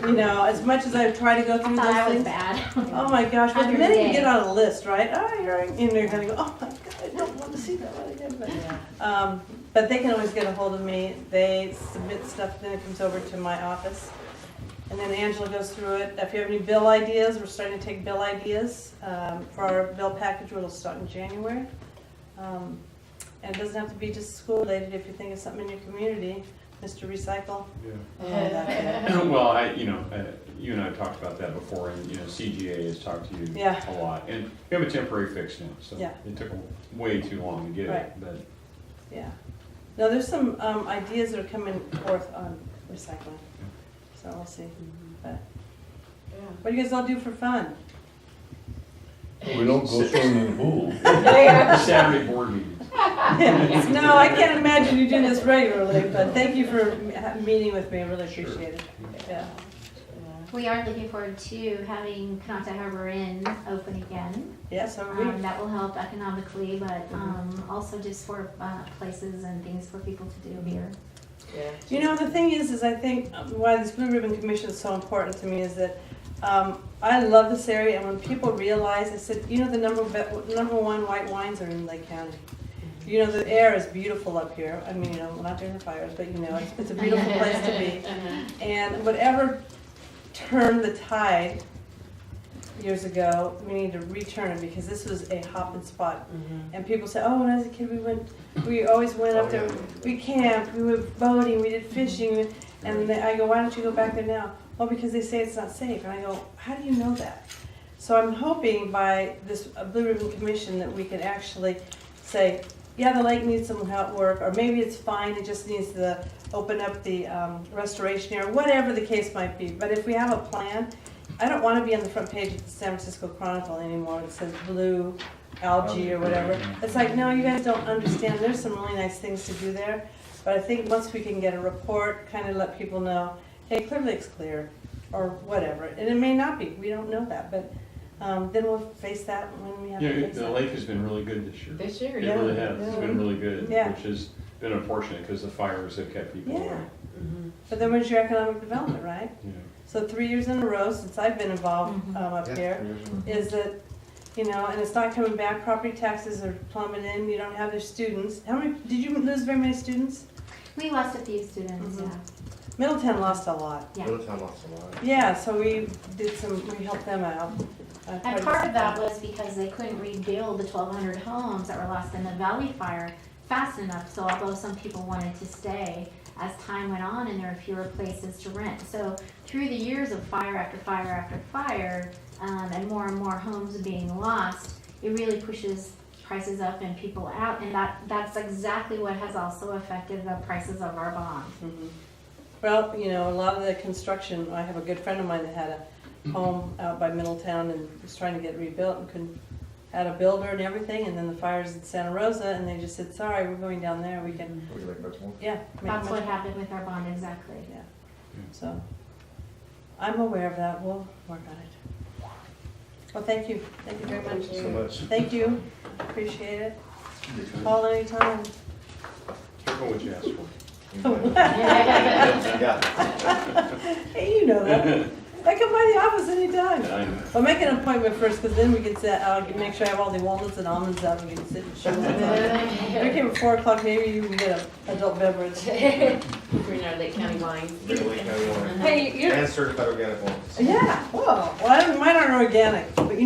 you know, as much as I try to go I through thought those I was things. bad. Oh my gosh, but the Under minute the you get day. on a list, right, oh, you're in there gonna go, oh my God, I don't want to see that one again, but they can always get a hold of me. They submit stuff, then it comes over to my office. And then Angela goes through it. If you have any bill ideas, we're starting to take bill ideas for our bill package, which will start in January. And it doesn't have to be just school related. If you think of something in your community, Mr. Recycle. Yeah. Well, you and I have talked about that before, and, CGA has talked to you Yeah. a lot. And we have a temporary fix now, so Yeah. it took way too long to get it, Right. but. Yeah. Now, there's some ideas that are coming forth on recycling, so we'll see. But what do you guys all do for fun? We don't go swimming in the pool. Saturday board meetings. No, I can't imagine you do this regularly, but thank you for meeting with me. I really Sure. appreciate it. Yeah. We are looking forward to having Canasta Harbor Inn open again. Yeah, so are we. That will help economically, but also just for places and things for people to do here. You know, the thing is I think why this Blue Ribbon Commission is so important to me is that I love this area, and when people realize, I said, the number one white wines are in Lake County. You know, the air is beautiful up here. I mean, we're not during the fires, but it's a beautiful place to be. And whatever turned the tide years ago, we need to return it, because this was a hop and spot. And people say, oh, when I was a kid, we always went up there, we camped, we went boating, we did fishing, and I go, why don't you go back there now? Well, because they say it's not safe. And I go, how do you know that? So I'm hoping by this Blue Ribbon Commission that we can actually say, yeah, the lake needs some help work, or maybe it's fine, it just needs to open up the restoration area, whatever the case might be. But if we have a plan, I don't want to be on the front page of the San Francisco Chronicle anymore that says blue algae or whatever. It's like, no, you guys don't understand. There's some really nice things to do there. But I think once we can get a report, kind of let people know, hey, Clear Lake's clear, or whatever. And it may not be, we don't know that, but then we'll face that when we have to face The that. lake has been really good this year. This year, It yeah. really has. It's been really good, Yeah. which has been unfortunate because the fires have kept people away. Yeah. But then where's your economic development, right? Yeah. So 3 years in a row since I've been involved up here, is that, and it's not coming back, property taxes are plummeting, you don't have the students. Did you lose very many students? We lost a few students, Mhm. yeah. Middletown lost a lot. Yeah. Middletown lost a lot. Yeah, so we helped them out. And part of that was because they couldn't rebuild the 1,200 homes that were lost in the Valley Fire fast enough. So although some people wanted to stay, as time went on and there were fewer places to rent. So through the years of fire after fire after fire, and more homes being lost, it really pushes prices up and people out. And that's exactly what has also affected the prices of our bonds. Mhm. Well, a lot of the construction, I have a good friend of mine that had a home out by Middletown and was trying to get rebuilt and had a builder and everything, and then the fires in Santa Rosa, and they just said, sorry, we're going down there, we can, Would you like that one? yeah. make That's much what more." happened with our bond, exactly. Yeah, so, I'm aware of that, we'll work on it. Well, thank you very much. Thank you so much. Thank you, appreciate it. Call anytime. Careful what you ask for. Yeah. Hey, you know that. I come by the office anytime. I know. Well, make an appointment first, because then we can sit, I'll make sure I have all the walnuts and almonds out, and we can sit and show them. If we came at 4 o'clock, maybe you can get an adult beverage. Bring our Lake County wines. Big Lake County wine. Hey, you're, And certified organic ones. yeah, whoa, well, mine aren't organic, but do you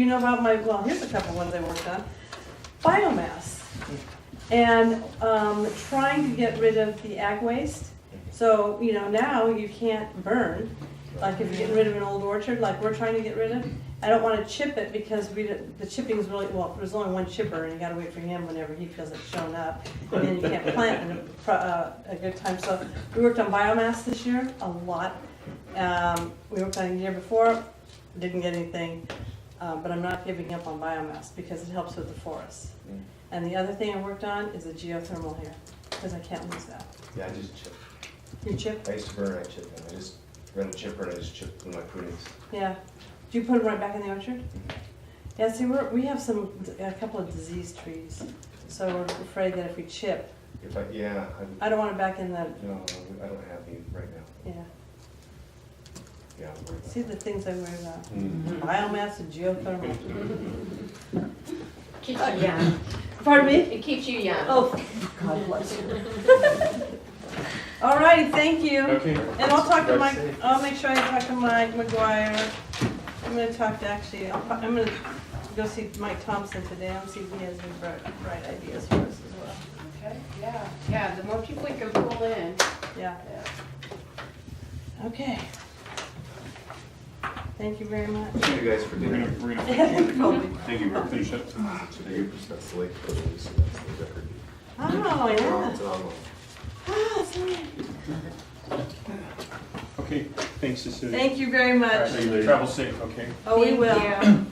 know about here's a couple ones I worked on. Biomass, and trying to get rid of the ag waste. So, now you can't burn, like if you're getting rid of an old orchard, like we're trying to get rid of. I don't want to chip it because the chipping's really, there's only one chipper and you gotta wait for him whenever he feels it's shown up. And then you can't plant in a good time. So we worked on biomass this year, a lot. We worked on it the year before, didn't get anything, but I'm not giving up on biomass because it helps with the forests. And the other thing I worked on is a geothermal here. because I can't lose that. Yeah, I just chip. Your chip? I used to burn, I chip, and I just run a chipper and I just chip with my prunings. Yeah. Do you put them right back in the orchard? Yeah, see, we have a couple of diseased trees, so we're afraid that if we chip, If I, yeah, I don't want it back in the, no, I don't have any right now. yeah. Yeah, I'm worried about See the things I worry about. Mhm. Biomass and geothermal. Keeps you young. Pardon me? It keeps you young. Oh, God bless you. All righty, thank you. Okay. And I'll talk to Drive Mike, safe. I'll make sure I talk to Mike McGuire. I'm gonna talk to, actually, I'm gonna go see Mike Thompson today, I'll see if he has any bright ideas for us as well. Okay, yeah, the more people we can pull in. Yeah. Okay. Thank you very much. Thank you guys for doing it. We're gonna, thank you, we're finish up. That's the way it goes, so that's the record. Oh, yeah. It's on. Ah, sorry. Okay, thanks, Cecilia. Thank you very much. Travel safe, okay? Oh, we will. Thank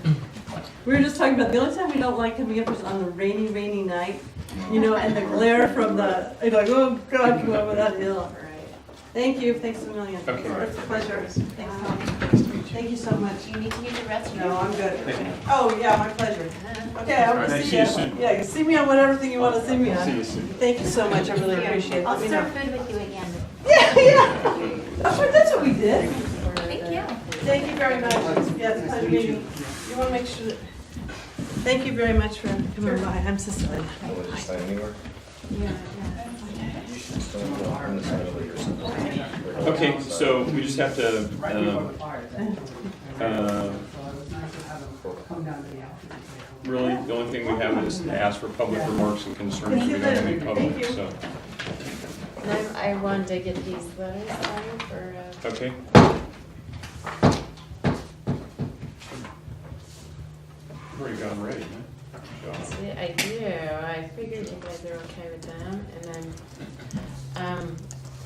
We were just talking about, the only time we don't like coming up is on the rainy night, you know, and the glare from the, you're like, oh, God, come over that hill. Right. Thank you, thanks a million. Okay. It's a pleasure. Thanks, Tom. Thank you so much. You need to use the restroom? No, I'm good. Thank you. Oh, yeah, my pleasure. Okay, I'm Alright, gonna see see you you. soon. Yeah, you see me on whatever thing you wanna see me on. See you soon. Thank you so much, I really appreciate it. I'll Let me serve know. food with you again. Yeah. That's what we did. Thank you. Thank you very much. Yeah, it's a pleasure meeting you. You wanna make sure that, thank you very much for coming by. I'm Cecilia. I want to just sign anywhere. Yeah. You should still go on the side of it or something. Okay, so we just have to, really, the only thing we have is to ask for public remarks and concerns. We don't have any public, Thank you. so, And I wanted to get these letters signed for, okay. Already got them ready, huh? Good job. see, I do, I figured you guys are okay with them, and then,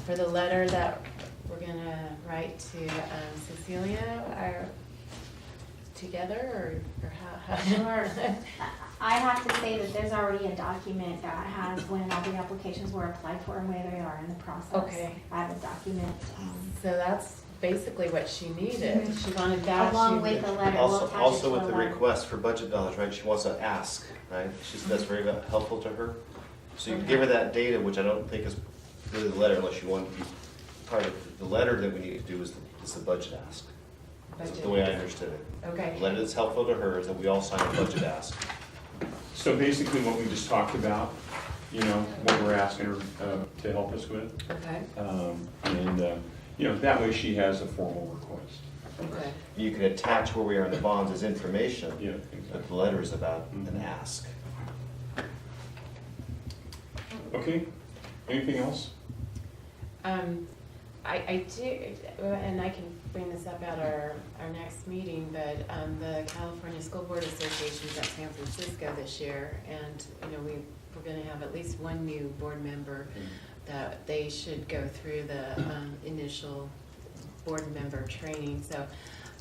for the letter that we're gonna write to, Cecilia, are together, or how? I have to say that there's already a document that has when all the applications were applied for and where they are in the process. Okay. I have a document, So that's basically what she needed, she wanted that. along she- with the letter, we'll Also, attach it also to with the the letter. request for budget dollars, right, she wants to ask, right? She said that's very helpful to her. So you give her that data, which I don't think is really the letter unless you want to be part of the letter that we need to do is the budget ask. That's the way I understood it. Okay. The letter that's helpful to her is that we all sign a budget ask. So basically what we just talked about, you know, what we're asking her to help us with. Okay, And, you know, that way she has a formal request. okay. You can attach where we are in the bonds as information, Yeah, but exactly. the letter is about an Mhm. ask. Okay, anything else? I do, and I can bring this up at our next meeting, but, the California School Board Association is at San Francisco this year, and, you know, we're gonna have at least one new board member that they should go through the, initial board member training, so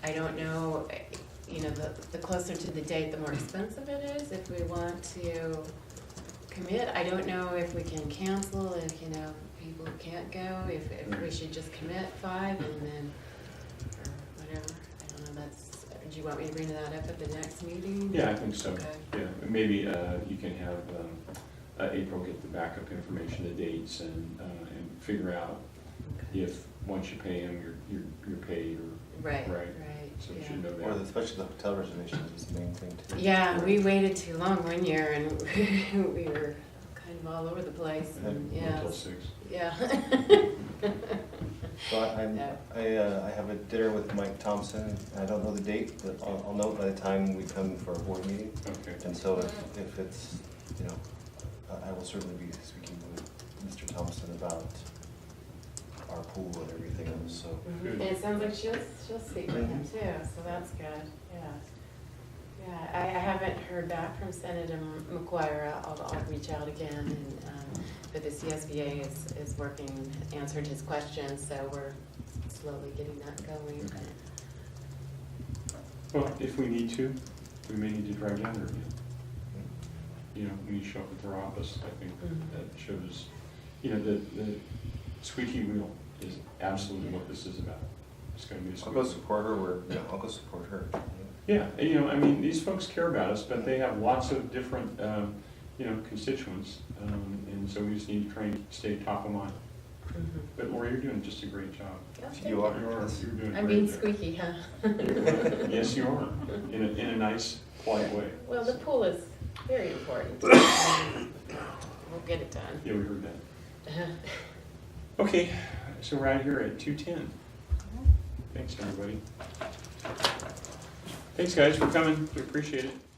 I don't know, you know, the closer to the date, the more expensive it is, if we want to commit. I don't know if we can cancel, if, you know, people can't go, if we should just commit 5 and then, or whatever. I don't know, do you want me to bring that up at the next meeting? Yeah, I think so. Okay. Yeah, maybe you can have April get the backup information, the dates, and figure out if, once you pay them, you're paid, or, Right, Right. right, so you yeah. should know Or that. especially the hotel reservations is the main thing too. Yeah, we waited too long one year and we were kind of all over the place, and, yeah, Until 6. yeah. So I have a dinner with Mike Thompson. I don't know the date, but I'll know it by the time we come for a board meeting. Okay. And so if it's, you know, I will certainly be speaking with Mr. Thompson about our pool and everything else, so. Mhm. And it sounds like she'll speak with him too, so that's good, yeah. Yeah, I haven't heard back from Senator McGuire. I'll reach out again, and, but the CSBA is working, answered his questions, so we're slowly getting that going. Well, if we need to, we may need to drive down there again. You know, when you show up at their office, I think Mhm. that shows you know, the squeaky wheel is absolutely what this is about. It's gonna be a I'll squeaky go wheel. support her, I'll go support her. Yeah, and, you know, I mean, these folks care about us, but they have lots of different, you know, constituents, and so we just need to try and stay top of mind. But Lori, you're doing just a great job. You are. You're doing I'm great being there. squeaky, huh? Yes, you are, in a nice, polite way. Well, the pool is very important. We'll get it done. Yeah, we heard that. Okay, so we're out here at 2:10. Thanks, everybody. Thanks, guys, for coming. We appreciate it.